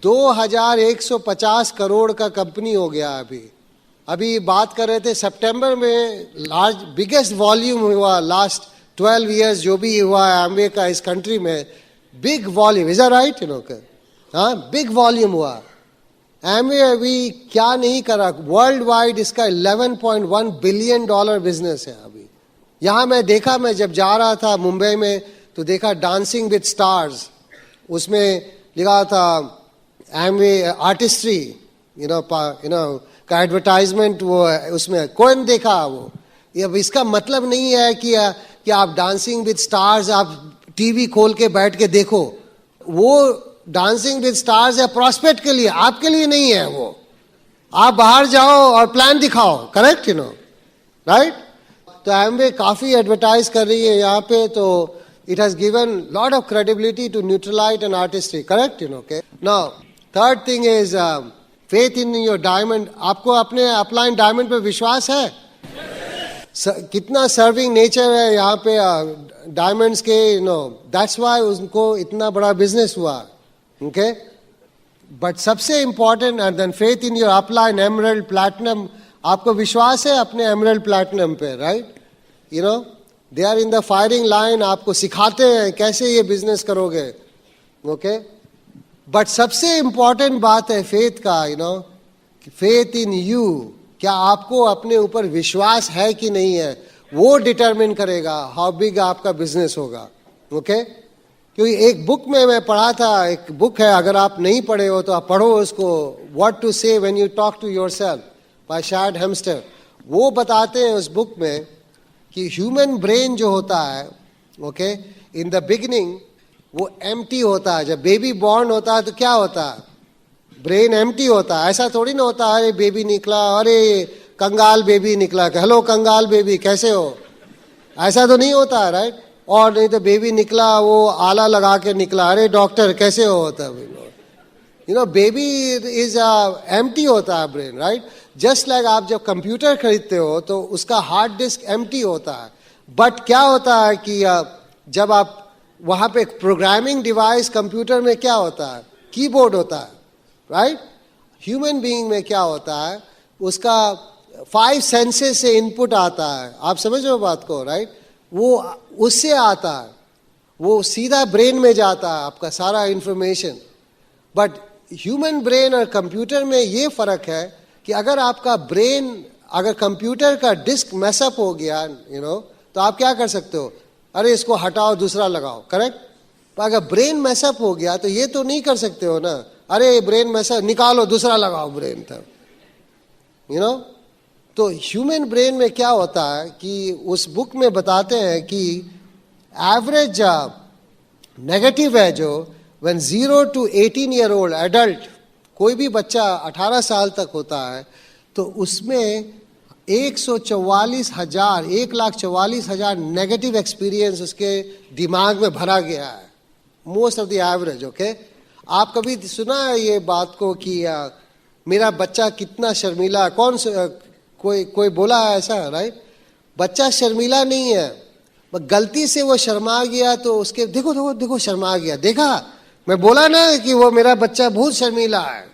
2150 करोड़ का कंपनी हो गया। अभी बात कर रहे थे सितंबर में बिगेस्ट वॉल्यूम हुआ लास्ट 12 इयर्स जो भी हुआ है एमवे का इस कंट्री में, बिग वॉल्यूम, इज राइट? हाँ, बिग वॉल्यूम हुआ। एमवे अभी क्या नहीं करा, वर्ल्ड वाइड इसका 11.1 बिलियन डॉलर बिजनेस है। अभी यहाँ मैं देखा, मैं जब जा रहा था मुंबई में तो देखा डांसिंग विद स्टार्स, उसमें लिखा था एमवे आर्टिस्ट्री का एडवर्टाइजमेंट, वो उसमें कौन देखा वो। अब इसका मतलब नहीं है कि आप डांसिंग विद स्टार्स आप टीवी खोल के बैठ के देखो, वो डांसिंग विद स्टार्स या प्रॉस्पेक्ट के लिए, आपके लिए नहीं है वो। आप बाहर जाओ और प्लान दिखाओ, करेक्ट, राइट। तो एमवे काफी एडवर्टाइज कर रही है यहाँ पे, तो it has given lot of credibility to Neutralite and artistry, correct? Okay. Now, third thing is faith in your diamond. आपको अपने अपलाइन डायमंड पे विश्वास है? कितना सर्विंग नेचर है यहाँ पे डायमंड्स के, that's why उनको इतना बड़ा बिजनेस हुआ, okay? But सबसे important and then faith in your upline emerald platinum. आपको विश्वास है अपने emerald platinum पे, right? They are in the firing line, आपको सिखाते हैं कैसे ये बिजनेस करोगे, ओके। बट सबसे इंपॉर्टेंट बात है फेथ का, फेथ इन यू, क्या आपको अपने ऊपर विश्वास है कि नहीं है, वो डिटरमिन करेगा हाउ बिग आपका बिजनेस होगा, ओके। क्योंकि एक बुक में मैं पढ़ा था, एक बुक है, अगर आप नहीं पढ़े हो तो आप पढ़ो उसको, what to say when you talk to yourself by Shad Helmstetter. वो बताते हैं उस बुक में कि ह्यूमन ब्रेन जो होता है, ओके, इन द बिगिनिंग वो एम्प्टी होता है। जब बेबी बॉर्न होता है तो क्या होता है, ब्रेन एम्प्टी होता है। ऐसा थोड़ी ना होता है अरे बेबी निकला, अरे कंगाल बेबी निकला, हेलो कंगाल बेबी कैसे हो, ऐसा तो नहीं होता है, राइट। और नहीं तो बेबी निकला वो आला लगा के निकला, अरे डॉक्टर कैसे हो, होता है। बेबी इज एम्प्टी होता है ब्रेन, राइट। जस्ट लाइक आप जब कंप्यूटर खरीदते हो तो उसका हार्ड डिस्क एम्प्टी होता है, बट क्या होता है कि जब आप वहां पे प्रोग्रामिंग डिवाइस कंप्यूटर में क्या होता है, कीबोर्ड होता है, राइट। ह्यूमन बीइंग में क्या होता है, उसका 5 सेंसेस से इनपुट आता है, आप समझ रहे हो बात को, राइट। वो उससे आता है, वो सीधा ब्रेन में जाता है आपका सारा इंफॉर्मेशन। बट ह्यूमन ब्रेन और कंप्यूटर में ये फर्क है कि अगर आपका ब्रेन, अगर कंप्यूटर का डिस्क मैसअप हो गया, तो आप क्या कर सकते हो, अरे इसको हटाओ दूसरा लगाओ, करेक्ट। पर अगर ब्रेन मैसअप हो गया तो ये तो नहीं कर सकते हो ना, अरे ब्रेन मैसअप निकालो दूसरा लगाओ ब्रेन तब, तो ह्यूमन ब्रेन में क्या होता है कि उस बुक में बताते हैं कि एवरेज नेगेटिव है जो when 0 to 18 year old adult, कोई भी बच्चा 18 साल तक होता है तो उसमें 1,44,000 नेगेटिव एक्सपीरियंस उसके दिमाग में भरा गया है, most of the average, okay. आप कभी सुना है ये बात को कि मेरा बच्चा कितना शर्मीला, कोई बोला है ऐसा, राइट। बच्चा शर्मीला नहीं है, गलती से वो शर्मा गया तो उसके देखो शर्मा गया, देखा मैं बोला ना कि वो मेरा बच्चा बहुत शर्मीला है,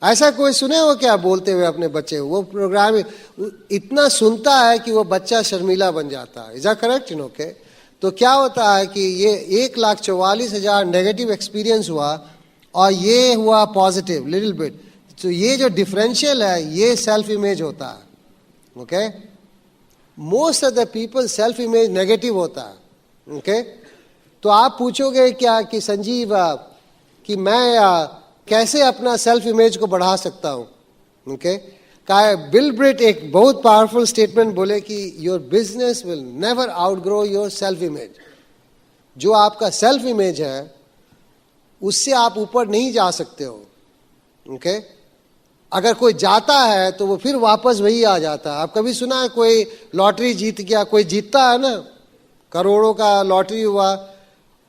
ऐसा कोई सुने हो क्या बोलते हुए अपने बच्चे, वो प्रोग्राम इतना सुनता है कि वो बच्चा शर्मीला बन जाता है, इज दैट करेक्ट, ओके। तो क्या होता है कि ये 1,44,000 नेगेटिव एक्सपीरियंस हुआ और ये हुआ पॉजिटिव लिटिल बिट। तो ये जो डिफरेंशियल है ये सेल्फ इमेज होता है। Okay, most of the people self image negative होता है। ओके, तो आप पूछोगे क्या कि संजीव कि मैं कैसे अपना सेल्फ इमेज को बढ़ा सकता हूं? ओके, बिल ब्रेट एक बहुत पावरफुल स्टेटमेंट बोले कि your business will never outgrow your self image. जो आपका सेल्फ इमेज है उससे आप ऊपर नहीं जा सकते हो। ओके, अगर कोई जाता है तो वो फिर वापस वही आ जाता है। आप कभी सुना है कोई लॉटरी जीत गया? कोई जीतता है ना, करोड़ों का लॉटरी हुआ,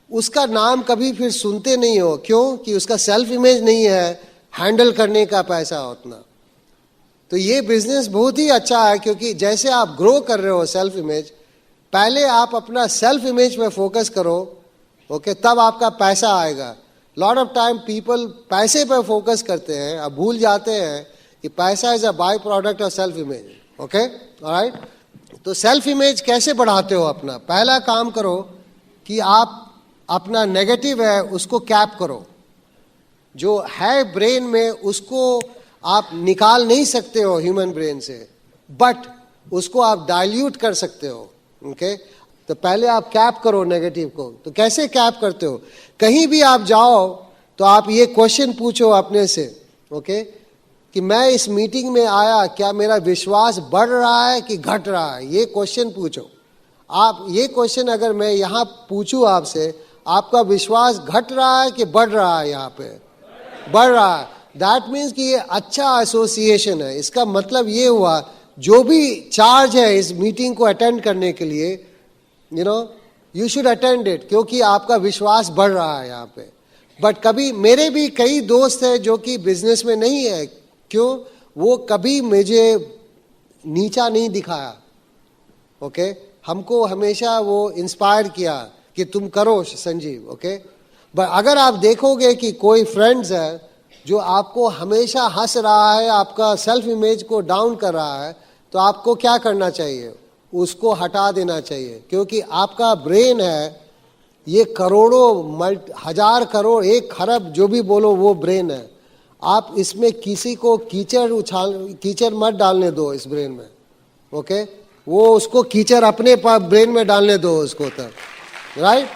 उसका नाम कभी फिर सुनते नहीं हो। क्यों? कि उसका सेल्फ इमेज नहीं है हैंडल करने का पैसा उतना। तो ये बिजनेस बहुत ही अच्छा है क्योंकि जैसे आप ग्रो कर रहे हो सेल्फ इमेज, पहले आप अपना सेल्फ इमेज पे फोकस करो। ओके, तब आपका पैसा आएगा। लॉट ऑफ टाइम पीपल पैसे पे फोकस करते हैं, अब भूल जाते हैं कि पैसा is a by product of self image. Okay, alright. तो सेल्फ इमेज कैसे बढ़ाते हो अपना? पहला काम करो कि आप अपना नेगेटिव है उसको कैप करो। जो है ब्रेन में उसको आप निकाल नहीं सकते हो ह्यूमन ब्रेन से, बट उसको आप डाइल्यूट कर सकते हो। ओके, तो पहले आप कैप करो नेगेटिव को। तो कैसे कैप करते हो? कहीं भी आप जाओ तो आप ये क्वेश्चन पूछो अपने से। ओके, कि मैं इस मीटिंग में आया, क्या मेरा विश्वास बढ़ रहा है कि घट रहा है? ये क्वेश्चन पूछो आप। ये क्वेश्चन अगर मैं यहाँ पूछूं आपसे, आपका विश्वास घट रहा है कि बढ़ रहा है? यहाँ पे बढ़ रहा है। दैट मीन्स कि ये अच्छा एसोसिएशन है। इसका मतलब ये हुआ जो भी चार्ज है इस मीटिंग को अटेंड करने के लिए, यू शुड अटेंड इट, क्योंकि आपका विश्वास बढ़ रहा है यहाँ पे। बट कभी मेरे भी कई दोस्त हैं जो कि बिजनेस में नहीं है। क्यों? वो कभी मुझे नीचा नहीं दिखाया। ओके, हमको हमेशा वो इंस्पायर किया कि तुम करो संजीव। ओके, बट अगर आप देखोगे कि कोई फ्रेंड्स है जो आपको हमेशा हंस रहा है, आपका सेल्फ इमेज को डाउन कर रहा है, तो आपको क्या करना चाहिए? उसको हटा देना चाहिए। क्योंकि आपका ब्रेन है ये करोड़ों, हजार करोड़, 1 खरब जो भी बोलो वो ब्रेन है। आप इसमें किसी को कीचड़ मत डालने दो इस ब्रेन में। ओके, वो उसको कीचड़ अपने ब्रेन में डालने दो उसको तब, राइट?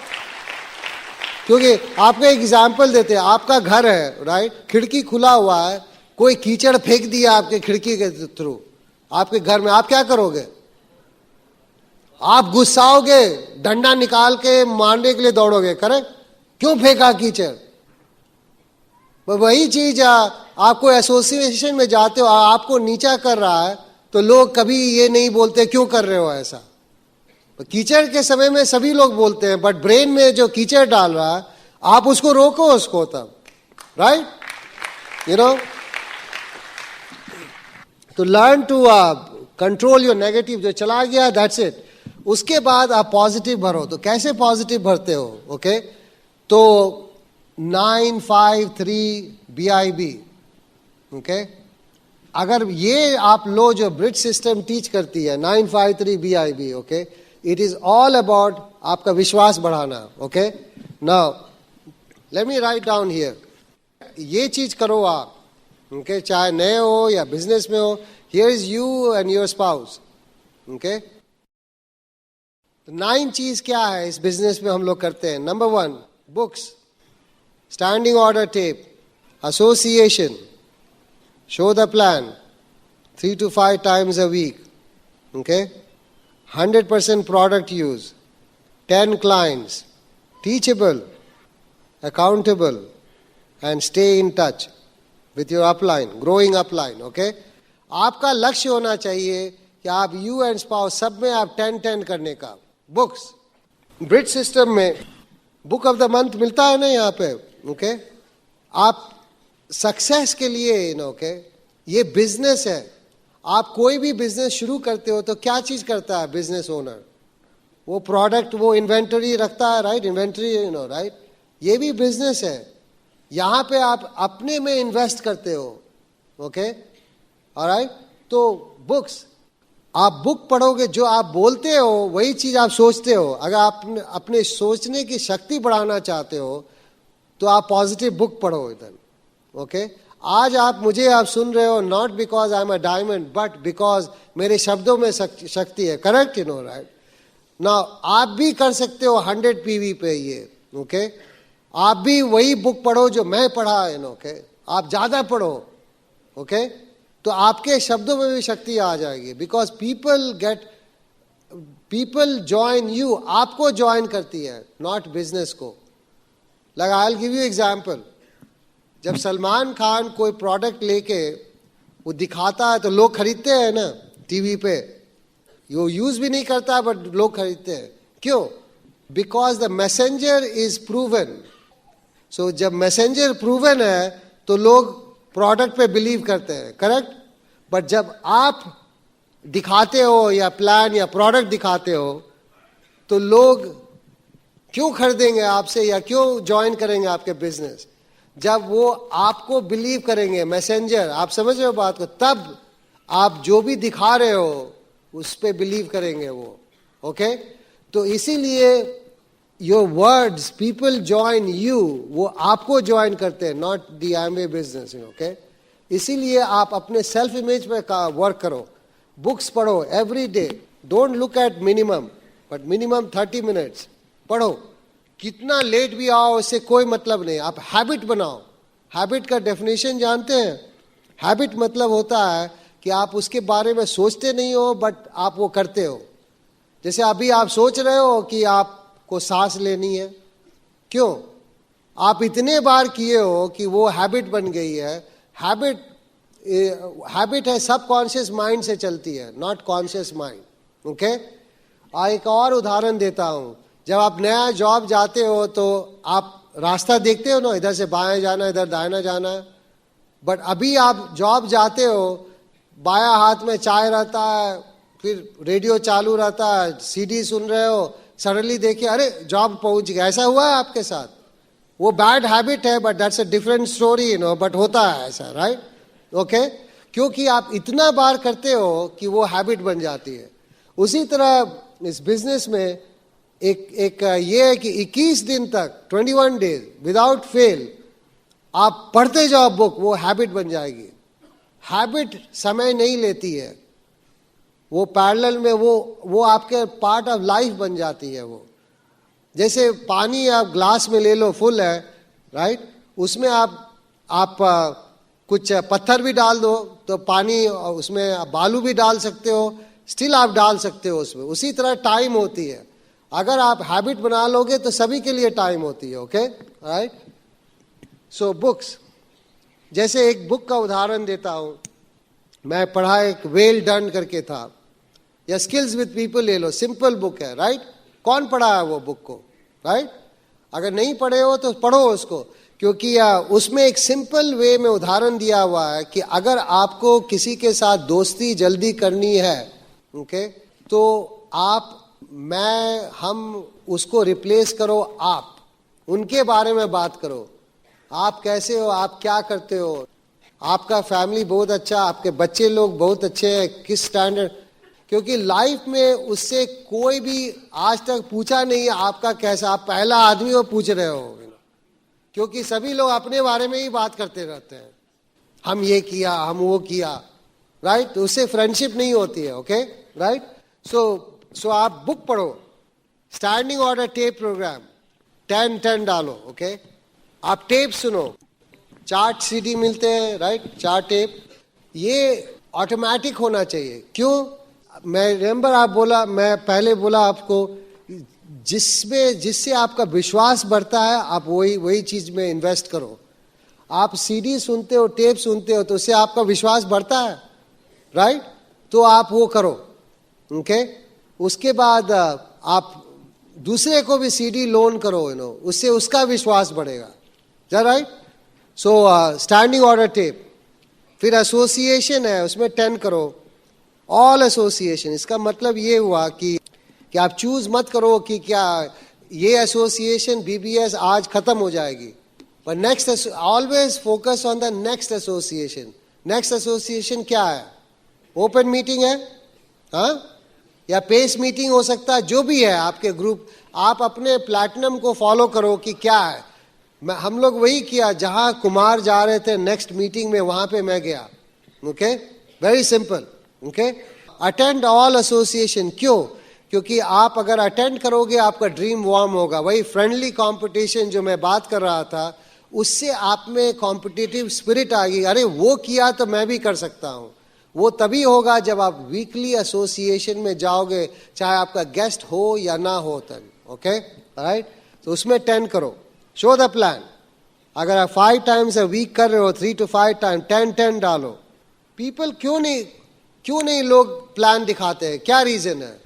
क्योंकि आपको एक एग्जाम्पल देते हैं, आपका घर है, राइट, खिड़की खुला हुआ है, कोई कीचड़ फेंक दिया आपके खिड़की के थ्रू आपके घर में, आप क्या करोगे? आप गुस्साओगे, डंडा निकाल के मारने के लिए दौड़ोगे, करेक्ट? क्यों फेंका कीचड़? वही चीज आपको एसोसिएशन में जाते हो, आपको नीचा कर रहा है, तो लोग कभी ये नहीं बोलते क्यों कर रहे हो ऐसा। कीचड़ के समय में सभी लोग बोलते हैं, बट ब्रेन में जो कीचड़ डाल रहा है आप उसको रोको उसको तब, राइट? तो learn to control your negative. जो चला गया दैट्स इट। उसके बाद आप पॉजिटिव भरो। तो कैसे पॉजिटिव भरते हो? ओके, तो 953 BIB। ओके, अगर ये आप लो जो ब्रिज सिस्टम टीच करती है 953 BIB, okay, it is all about आपका विश्वास बढ़ाना। Okay, now let me write down here. ये चीज करो आप, ओके, चाहे नए हो या बिजनेस में हो। Here is you and your spouse. Okay, 9 चीज क्या है इस बिजनेस में हम लोग करते हैं? Number 1, books, standing order tape, association, show the plan 3 to 5 times a week. Okay, 100% product use, 10 clients, teachable, accountable, and stay in touch with your upline, growing upline. Okay, आपका लक्ष्य होना चाहिए कि आप यू एंड स्पाउस सब में आप 10-10 करने का। बुक्स, ब्रिज सिस्टम में बुक ऑफ द मंथ मिलता है ना यहाँ पे। ओके, आप सक्सेस के लिए ओके, ये बिजनेस है। आप कोई भी बिजनेस शुरू करते हो तो क्या चीज करता है बिजनेस ओनर? वो प्रोडक्ट, वो इन्वेंटरी रखता है, राइट? Inventory, right? ये भी बिजनेस है। यहाँ पे आप अपने में इन्वेस्ट करते हो। Okay, alright? तो बुक्स, आप बुक पढ़ोगे, जो आप बोलते हो वही चीज आप सोचते हो। अगर आप अपने सोचने की शक्ति बढ़ाना चाहते हो तो आप पॉजिटिव बुक पढ़ो इधर, ओके। आज आप सुन रहे हो not because I am a diamond but because मेरे शब्दों में शक्ति है, करेक्ट, यू नो, राइट। ना आप भी कर सकते हो 100 PV पे ये, ओके। आप भी वही बुक पढ़ो जो मैं पढ़ा है, ओके। आप ज्यादा पढ़ो, ओके, तो आपके शब्दों में भी शक्ति आ जाएगी। बिकॉज पीपल ज्वाइन यू, आपको ज्वाइन करती है, नॉट बिजनेस को। Like I will give you example. जब सलमान खान कोई प्रोडक्ट लेके वो दिखाता है तो लोग खरीदते हैं ना टीवी पे, वो यूज भी नहीं करता बट लोग खरीदते हैं, क्यों? Because the messenger is proven. So जब मैसेंजर प्रूवन है तो लोग प्रोडक्ट पे बिलीव करते हैं, करेक्ट। बट जब आप दिखाते हो या प्लान या प्रोडक्ट दिखाते हो तो लोग क्यों खरीदेंगे आपसे या क्यों ज्वाइन करेंगे आपके बिजनेस? जब वो आपको बिलीव करेंगे, मैसेंजर, आप समझ रहे हो बात को, तब आप जो भी दिखा रहे हो उस पे बिलीव करेंगे वो, ओके। तो इसीलिए your words, people join you, वो आपको ज्वाइन करते हैं, not the Amway business, okay. इसीलिए आप अपने सेल्फ इमेज पे वर्क करो, बुक्स पढ़ो every day. Don't look at minimum, but minimum 30 minutes पढ़ो। कितना लेट भी आओ इससे कोई मतलब नहीं, आप हैबिट बनाओ। हैबिट का डेफिनेशन जानते हैं? हैबिट मतलब होता है कि आप उसके बारे में सोचते नहीं हो बट आप वो करते हो। जैसे अभी आप सोच रहे हो कि आपको सांस लेनी है, क्यों? आप इतने बार किए हो कि वो हैबिट बन गई है। हैबिट है सबकॉन्शियस माइंड से चलती है, नॉट कॉन्शियस माइंड, ओके। एक और उदाहरण देता हूं। जब आप नया जॉब जाते हो तो आप रास्ता देखते हो ना, इधर से बाएं जाना, इधर दाहिना जाना। बट अभी आप जॉब जाते हो, बायां हाथ में चाय रहता है, फिर रेडियो चालू रहता है, सीडी सुन रहे हो, सडनली देखिए अरे जॉब पहुंच गया। ऐसा हुआ है आपके साथ? वो बैड हैबिट है but that's a different story, you know, but होता है ऐसा, राइट, ओके। क्योंकि आप इतना बार करते हो कि वो हैबिट बन जाती है। उसी तरह इस बिजनेस में एक ये है कि 21 दिन तक, 21 डेज विदाउट फेल आप पढ़ते जाओ बुक, वो हैबिट बन जाएगी। हैबिट समय नहीं लेती है, वो पैरेलल में वो आपके पार्ट ऑफ लाइफ बन जाती है। वो जैसे पानी आप ग्लास में ले लो, फुल है, राइट, उसमें आप कुछ पत्थर भी डाल दो तो पानी, उसमें बालू भी डाल सकते हो, स्टिल आप डाल सकते हो उसमें। उसी तरह टाइम होती है, अगर आप हैबिट बना लोगे तो सभी के लिए टाइम होती है, ओके, राइट। सो बुक्स, जैसे एक बुक का उदाहरण देता हूं, मैं पढ़ा, एक वेल डन करके था, या स्किल्स विद पीपल ले लो, सिंपल बुक है, राइट। कौन पढ़ा है वो बुक को, राइट? अगर नहीं पढ़े हो तो पढ़ो उसको, क्योंकि उसमें एक सिंपल वे में उदाहरण दिया हुआ है कि अगर आपको किसी के साथ दोस्ती जल्दी करनी है, ओके, तो हम उसको रिप्लेस करो, आप उनके बारे में बात करो। आप कैसे हो, आप क्या करते हो, आपका फैमिली बहुत अच्छा, आपके बच्चे लोग बहुत अच्छे हैं, किस स्टैंडर्ड, क्योंकि लाइफ में उससे कोई भी आज तक पूछा नहीं आपका कैसा, आप पहला आदमी हो पूछ रहे हो, क्योंकि सभी लोग अपने बारे में ही बात करते रहते हैं, हम ये किया, हम वो किया, राइट। तो उससे फ्रेंडशिप नहीं होती है, ओके, राइट। सो आप बुक पढ़ो, स्टैंडिंग ऑर्डर टेप प्रोग्राम 10 डालो, ओके। आप टेप सुनो, चार्ट सीडी मिलते हैं, राइट, चार्ट टेप, ये ऑटोमेटिक होना चाहिए। क्यों? मैं रिमेंबर आप बोला, मैं पहले बोला आपको, जिससे आपका विश्वास बढ़ता है, आप वही चीज में इन्वेस्ट करो। आप सीडी सुनते हो, टेप सुनते हो, तो उससे आपका विश्वास बढ़ता है, राइट, तो आप वो करो, ओके। उसके बाद आप दूसरे को भी सीडी लोन करो, उससे उसका विश्वास बढ़ेगा, राइट। सो स्टैंडिंग ऑर्डर टेप, फिर एसोसिएशन है, उसमें 10 करो, ऑल एसोसिएशन। इसका मतलब ये हुआ कि आप चूज मत करो कि क्या ये एसोसिएशन बीबीएस आज खत्म हो जाएगी, पर next, always focus on the next association. Next association क्या है? ओपन मीटिंग है, हाँ, या पेस मीटिंग हो सकता है, जो भी है आपके ग्रुप, आप अपने प्लैटिनम को फॉलो करो कि क्या है। हम लोग वही किया, जहां कुमार जा रहे थे नेक्स्ट मीटिंग में, वहां पे मैं गया. Okay, very simple. Okay, attend all association. क्यों? क्योंकि आप अगर अटेंड करोगे आपका ड्रीम वार्म होगा. वही फ्रेंडली कंपटीशन जो मैं बात कर रहा था, उससे आप में कॉम्पिटिटिव स्पिरिट आ गई. अरे वो किया तो मैं भी कर सकता हूं. वो तभी होगा जब आप वीकली एसोसिएशन में जाओगे, चाहे आपका गेस्ट हो या ना हो तब. Okay, right. तो उसमें 10 करो. Show the plan. अगर आप 5 टाइम्स अ वीक कर रहे हो, 3 to 5 टाइम, 10 डालो. पीपल क्यों नहीं लोग प्लान दिखाते हैं? क्या रीजन है?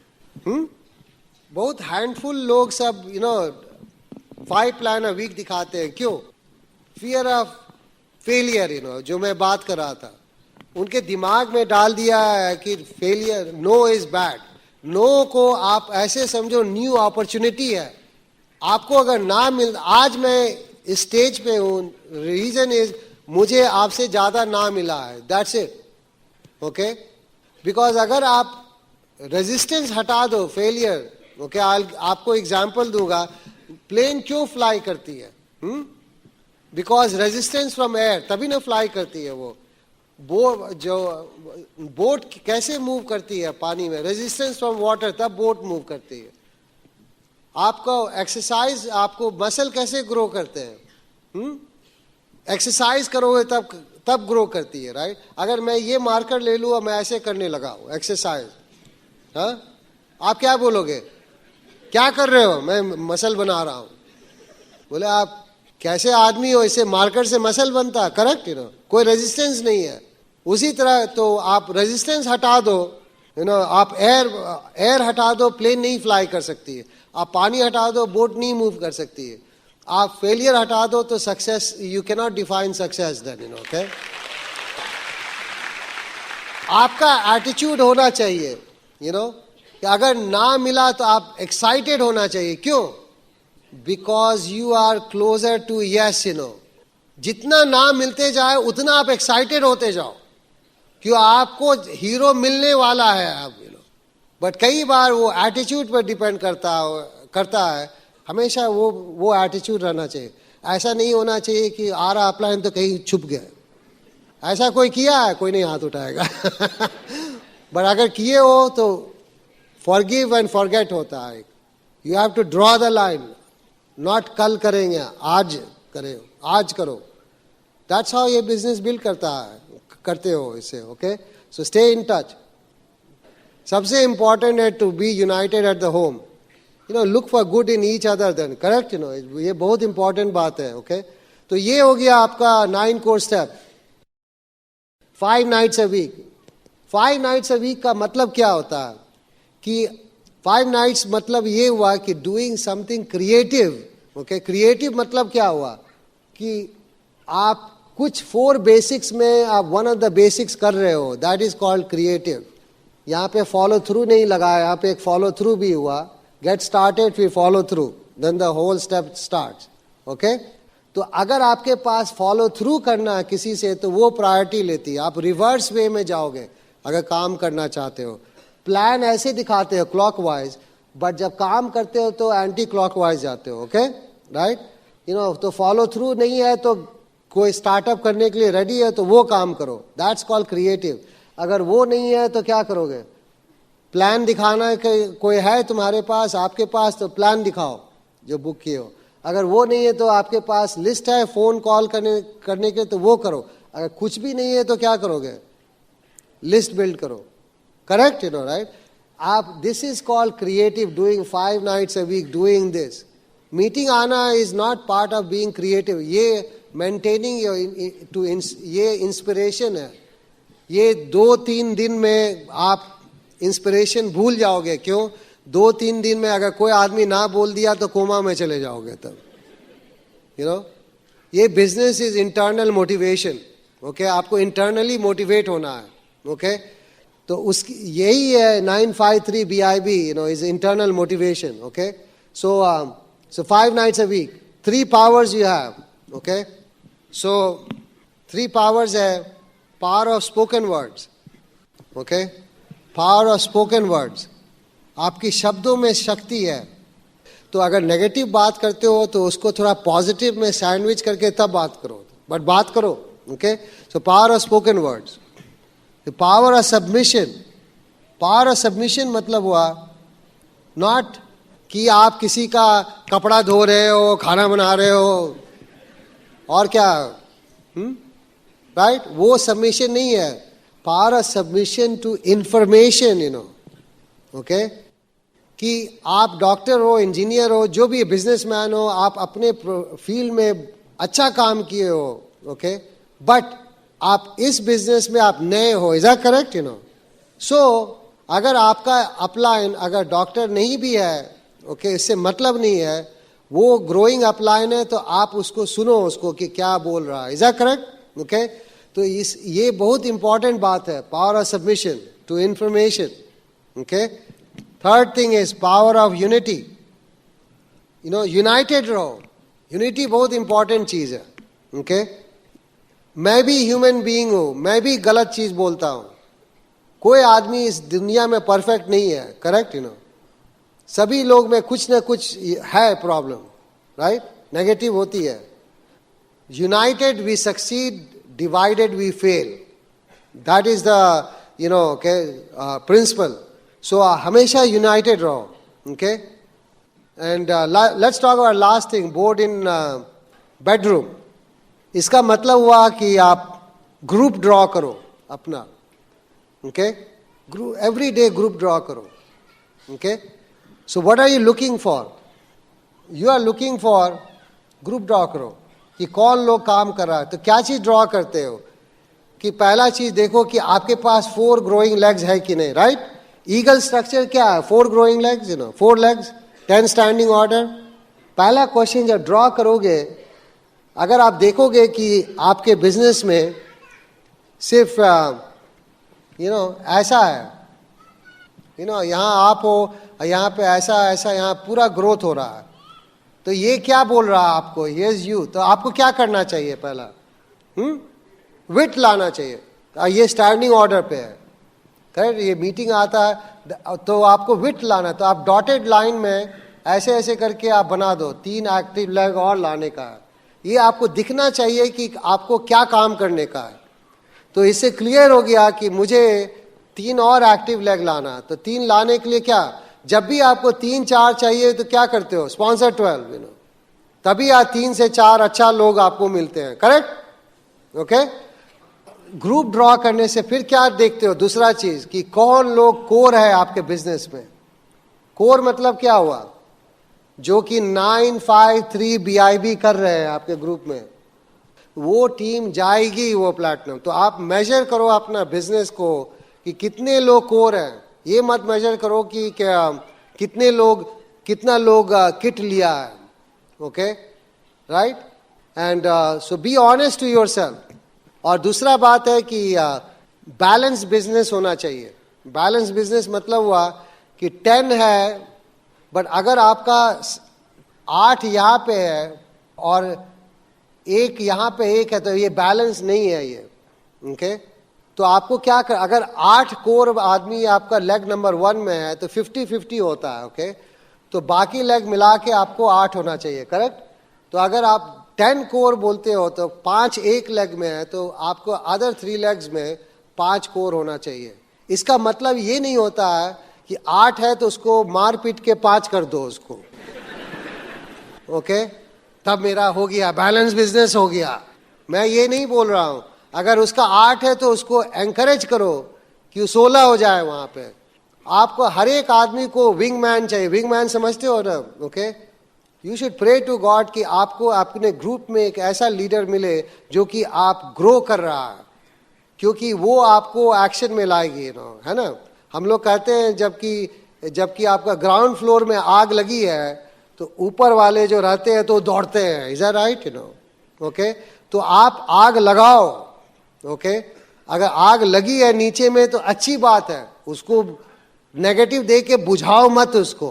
बहुत हैंडफुल लोग सब 5 प्लान अ वीक दिखाते हैं. क्यों? Fear of failure. जो मैं बात कर रहा था, उनके दिमाग में डाल दिया है कि failure, no is bad. No को आप ऐसे समझो न्यू अपॉर्चुनिटी है. आपको अगर ना मिल, आज मैं इस स्टेज पे हूं, रीजन इज मुझे आपसे ज्यादा ना मिला है. That's it. ओके, बिकॉज अगर आप रेजिस्टेंस हटा दो, फेलियर. ओके, आपको एग्जांपल दूंगा. प्लेन क्यों फ्लाई करती है? बिकॉज रेजिस्टेंस फ्रॉम एयर, तभी ना फ्लाई करती है. वो बोट कैसे मूव करती है पानी में? रेजिस्टेंस फ्रॉम वाटर, तब बोट मूव करती है. आपको एक्सरसाइज, आपको मसल कैसे ग्रो करते हैं? एक्सरसाइज करोगे तब ग्रो करती है, राइट. अगर मैं ये मार्कर ले लूँ और मैं ऐसे करने लगा हूँ एक्सरसाइज, आप क्या बोलोगे? क्या कर रहे हो? मैं मसल बना रहा हूँ. बोले आप कैसे आदमी हो, इससे मार्कर से मसल बनता है? करेक्ट. कोई रेजिस्टेंस नहीं है. उसी तरह तो आप रेजिस्टेंस हटा दो, आप एयर हटा दो, प्लेन नहीं फ्लाई कर सकती है. आप पानी हटा दो, बोट नहीं मूव कर सकती है. आप फेलियर हटा दो तो success, you can not define success then. Okay, आपका एटीट्यूड होना चाहिए कि अगर ना मिला तो आप एक्साइटेड होना चाहिए. क्यों? Because you are closer to yes. जितना ना मिलते जाए उतना आप एक्साइटेड होते जाओ, क्यों आपको हीरो मिलने वाला है. आप बट कई बार वो एटीट्यूड पर डिपेंड करता है. हमेशा वो एटीट्यूड रहना चाहिए. ऐसा नहीं होना चाहिए कि आ रहा अप्लाइन तो कहीं छुप गया. ऐसा कोई किया है? कोई नहीं हाथ उठाएगा. बट अगर किए हो तो फॉरगिव एंड फॉरगेट होता है. You have to draw the line. Not कल करेंगे, आज करो. दैट्स हाउ ये बिजनेस बिल्ड करते हो इसे. Okay, so stay in touch. सबसे इंपॉर्टेंट है to be united at the home. Look for good in each other then. Correct. ये बहुत इंपॉर्टेंट बात है. ओके, तो ये हो गया आपका 9 core step. 5 nights a week. 5 nights a week का मतलब क्या होता है? कि 5 नाइट्स मतलब ये हुआ कि doing something creative. Okay, creative मतलब क्या हुआ? कि आप कुछ 4 बेसिक्स में आप वन ऑफ द बेसिक्स कर रहे हो. That is called creative. यहाँ पे फॉलो थ्रू नहीं लगा, यहाँ पे एक फॉलो थ्रू भी हुआ. गेट स्टार्टेड, फिर follow through, then the whole step starts. Okay, तो अगर आपके पास फॉलो थ्रू करना है किसी से, तो वो प्रायोरिटी लेती है. आप रिवर्स वे में जाओगे अगर काम करना चाहते हो. प्लान ऐसे दिखाते हो क्लॉकवाइज, बट जब काम करते हो तो एंटी क्लॉकवाइज जाते हो. Okay, right. तो फॉलो थ्रू नहीं है तो कोई स्टार्टअप करने के लिए रेडी है तो वो काम करो. That's called creative. अगर वो नहीं है तो क्या करोगे? प्लान दिखाना है कि कोई है तुम्हारे पास, आपके पास, तो प्लान दिखाओ जो बुक किए हो. अगर वो नहीं है तो आपके पास लिस्ट है फोन कॉल करने के, तो वो करो. अगर कुछ भी नहीं है तो क्या करोगे? लिस्ट बिल्ड करो. करेक्ट. राइट. आप, this is called creative. Doing 5 nights a week, doing this. Meeting आना is not part of being creative. ये मेंटेनिंग ये इंस्पिरेशन है. ये 2-3 दिन में आप इंस्पिरेशन भूल जाओगे. क्यों? 2-3 दिन में अगर कोई आदमी ना बोल दिया तो कोमा में चले जाओगे तब. ये business is internal motivation. Okay, आपको इंटरनली मोटिवेट होना है. ओके, तो उसकी यही है 953 BIB. Is internal motivation. Okay, so 5 nights a week. 3 powers you have. Okay, so 3 powers है. Power of spoken words. Okay, power of spoken words. आपकी शब्दों में शक्ति है. तो अगर नेगेटिव बात करते हो तो उसको थोड़ा पॉजिटिव में सैंडविच करके तब बात करो, बट बात करो. Okay, so power of spoken words, power of submission. Power of submission मतलब हुआ नॉट कि आप किसी का कपड़ा धो रहे हो, खाना बना रहे हो और क्या, राइट, वो सबमिशन नहीं है. Power of submission to information, you know. Okay, कि आप डॉक्टर हो, इंजीनियर हो, जो भी बिजनेसमैन हो, आप अपने फील्ड में अच्छा काम किए हो. ओके, बट आप इस बिजनेस में आप नए हो. Is that correct, you know. So अगर आपका अपलाइन अगर डॉक्टर नहीं भी है, ओके, इससे मतलब नहीं है, वो ग्रोइंग अपलाइन है, तो आप उसको सुनो, उसको कि क्या बोल रहा है. Is that correct? ओके, तो ये बहुत इंपॉर्टेंट बात है, power of submission to information. Okay, third thing is power of unity. You know, united रहो. यूनिटी बहुत इंपॉर्टेंट चीज है. ओके, मैं भी ह्यूमन बीइंग हूं, मैं भी गलत चीज बोलता हूं. कोई आदमी इस दुनिया में परफेक्ट नहीं है. Correct, you no. सभी लोग में कुछ ना कुछ है प्रॉब्लम, राइट, नेगेटिव होती है. United we succeed, divided we fail. That is the, you know, okay, principle. So हमेशा यूनाइटेड रहो. Okay, and let's talk about last thing, board in bedroom. इसका मतलब हुआ कि आप ग्रुप ड्रॉ करो अपना. Okay, group, every day group draw करो. Okay, so what are you looking for? You are looking for, group draw करो कि कौन लोग काम कर रहा है. तो क्या चीज ड्रॉ करते हो कि पहला चीज देखो कि आपके पास 4 ग्रोइंग लेग्स है कि नहीं. राइट, ईगल स्ट्रक्चर क्या है? 4 growing legs, you know, 4 legs, 10 standing order. पहला क्वेश्चन जब ड्रॉ करोगे, अगर आप देखोगे कि आपके बिजनेस में सिर्फ यू नो ऐसा है, यू नो, यहाँ आप हो, यहाँ पे ऐसा ऐसा, यहाँ पूरा ग्रोथ हो रहा है, तो ये क्या बोल रहा है आपको? Yes you. तो आपको क्या करना चाहिए? पहला विट लाना चाहिए. ये स्टैंडिंग ऑर्डर पे है, करेक्ट. ये मीटिंग आता है तो आपको विट लाना. तो आप डॉटेड लाइन में ऐसे ऐसे करके आप बना दो, 3 एक्टिव लेग और लाने का है. ये आपको दिखना चाहिए कि आपको क्या काम करने का है. तो इससे क्लियर हो गया कि मुझे 3 और एक्टिव लेग लाना. तो 3 लाने के लिए क्या, जब भी आपको 3 4 चाहिए तो क्या करते हो? स्पॉन्सर 12, यू नो, तभी आप 3 से 4 अच्छा लोग आपको मिलते हैं. करेक्ट. ओके, ग्रुप ड्रॉ करने से फिर क्या देखते हो? दूसरा चीज कि कौन लोग कोर है आपके बिजनेस में. कोर मतलब क्या हुआ? जो कि 953 BIB कर रहे हैं आपके ग्रुप में, वो टीम जाएगी वो प्लैटिनम. तो आप मेजर करो अपना बिजनेस को कि कितने लोग कोर हैं. ये मत मेजर करो कि क्या कितना लोग किट लिया है. Okay, right, and so be honest to yourself. और दूसरा बात है कि बैलेंस बिजनेस होना चाहिए. बैलेंस बिजनेस मतलब हुआ कि 10 है, बट अगर आपका 8 यहाँ पे है और 1 यहाँ पे 1 है, तो ये बैलेंस नहीं है ये. ओके, तो आपको क्या कर, अगर 8 कोर आदमी आपका लेग नंबर 1 में है तो 50-50 होता है. ओके, तो बाकी लेग मिला के आपको 8 होना चाहिए. करेक्ट. तो अगर आप 10 कोर बोलते हो तो 5 एक लेग में है, तो आपको अदर 3 लेग्स में 5 कोर होना चाहिए. इसका मतलब ये नहीं होता है कि 8 है तो उसको मार पीट के 5 कर दो उसको. ओके, तब मेरा हो गया, बैलेंस बिजनेस हो गया. मैं ये नहीं बोल रहा हूं. अगर उसका 8 है तो उसको एनकरेज करो कि 16 हो जाए. वहां पे आपको हर एक आदमी को विंग मैन चाहिए. विंग मैन समझते हो ना. Okay, you should pray to God कि आपको अपने ग्रुप में एक ऐसा लीडर मिले जो कि आप ग्रो कर रहा है, क्योंकि वो आपको एक्शन में लाएगी. नो, है ना. हम लोग कहते हैं जबकि आपका ग्राउंड फ्लोर में आग लगी है तो ऊपर वाले जो रहते हैं तो दौड़ते हैं. Is that right? You know. Okay, तो आप आग लगाओ. ओके, अगर आग लगी है नीचे में तो अच्छी बात है, उसको नेगेटिव दे के बुझाओ मत उसको.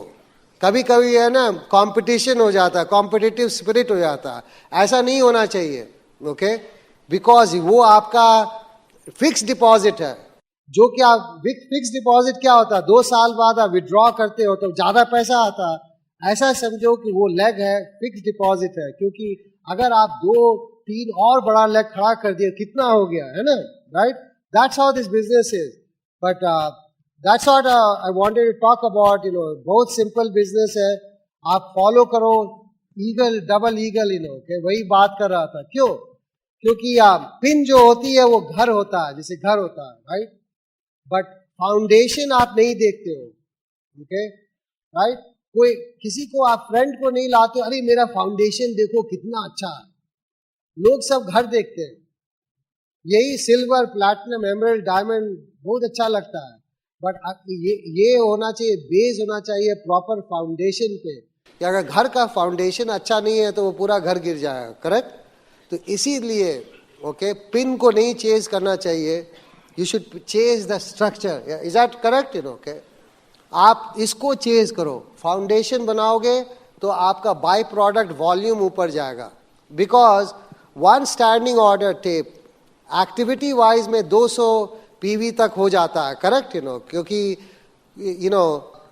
कभी कभी है ना कंपटीशन हो जाता है, कॉम्पिटिटिव स्पिरिट हो जाता है. ऐसा नहीं होना चाहिए. ओके, बिकॉज वो आपका फिक्स डिपॉजिट है. जो कि आप फिक्स डिपॉजिट क्या होता है, 2 साल बाद आप विड्रॉ करते हो तो ज्यादा पैसा आता है. ऐसा समझो कि वो लेग है, फिक्स डिपॉजिट है, क्योंकि अगर आप 2-3 और बड़ा लेग खड़ा कर दिए कितना हो गया है ना, right? That's how this business is. But that's what I wanted to talk about. बहुत सिंपल बिजनेस है, आप फॉलो करो. ईगल, डबल ईगल, वही बात कर रहा था. क्यों? क्योंकि पिन जो होती है वो घर होता है, जैसे घर होता है, राइट? बट फाउंडेशन आप नहीं देखते हो. Okay, right? कोई किसी को आप फ्रेंड को नहीं लाते, अरे मेरा फाउंडेशन देखो कितना अच्छा है. लोग सब घर देखते हैं. यही सिल्वर, प्लैटिनम, एमरल्ड, डायमंड बहुत अच्छा लगता है, बट ये होना चाहिए, बेस होना चाहिए प्रॉपर फाउंडेशन पे. कि अगर घर का फाउंडेशन अच्छा नहीं है तो वो पूरा घर गिर जाएगा. करेक्ट? तो इसीलिए ओके, पिन को नहीं चेज करना चाहिए. You should chase the structure. Is that correct? Okay, आप इसको चेज करो. फाउंडेशन बनाओगे तो आपका बाय प्रोडक्ट वॉल्यूम ऊपर जाएगा. Because one standing order tape activity wise में 200 पीवी तक हो जाता है. करेक्ट? क्योंकि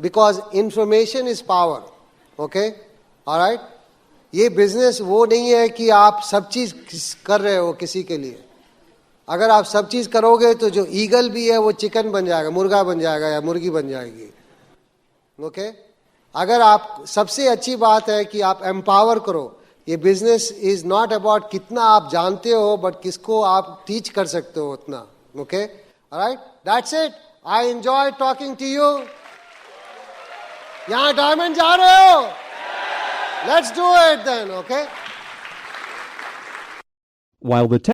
because information is power. Okay, alright? ये बिजनेस वो नहीं है कि आप सब चीज कर रहे हो किसी के लिए. अगर आप सब चीज करोगे तो जो ईगल भी है वो चिकन बन जाएगा, मुर्गा बन जाएगा या मुर्गी बन जाएगी. ओके, अगर आप, सबसे अच्छी बात है कि आप एम्पावर करो. ये बिजनेस इज नॉट अबाउट कितना आप जानते हो, बट किसको आप टीच कर सकते हो उतना. Okay, alright? That's it. I enjoy talking to you. यहां डायमंड जा रहे हो? Let's do it then. Okay. While the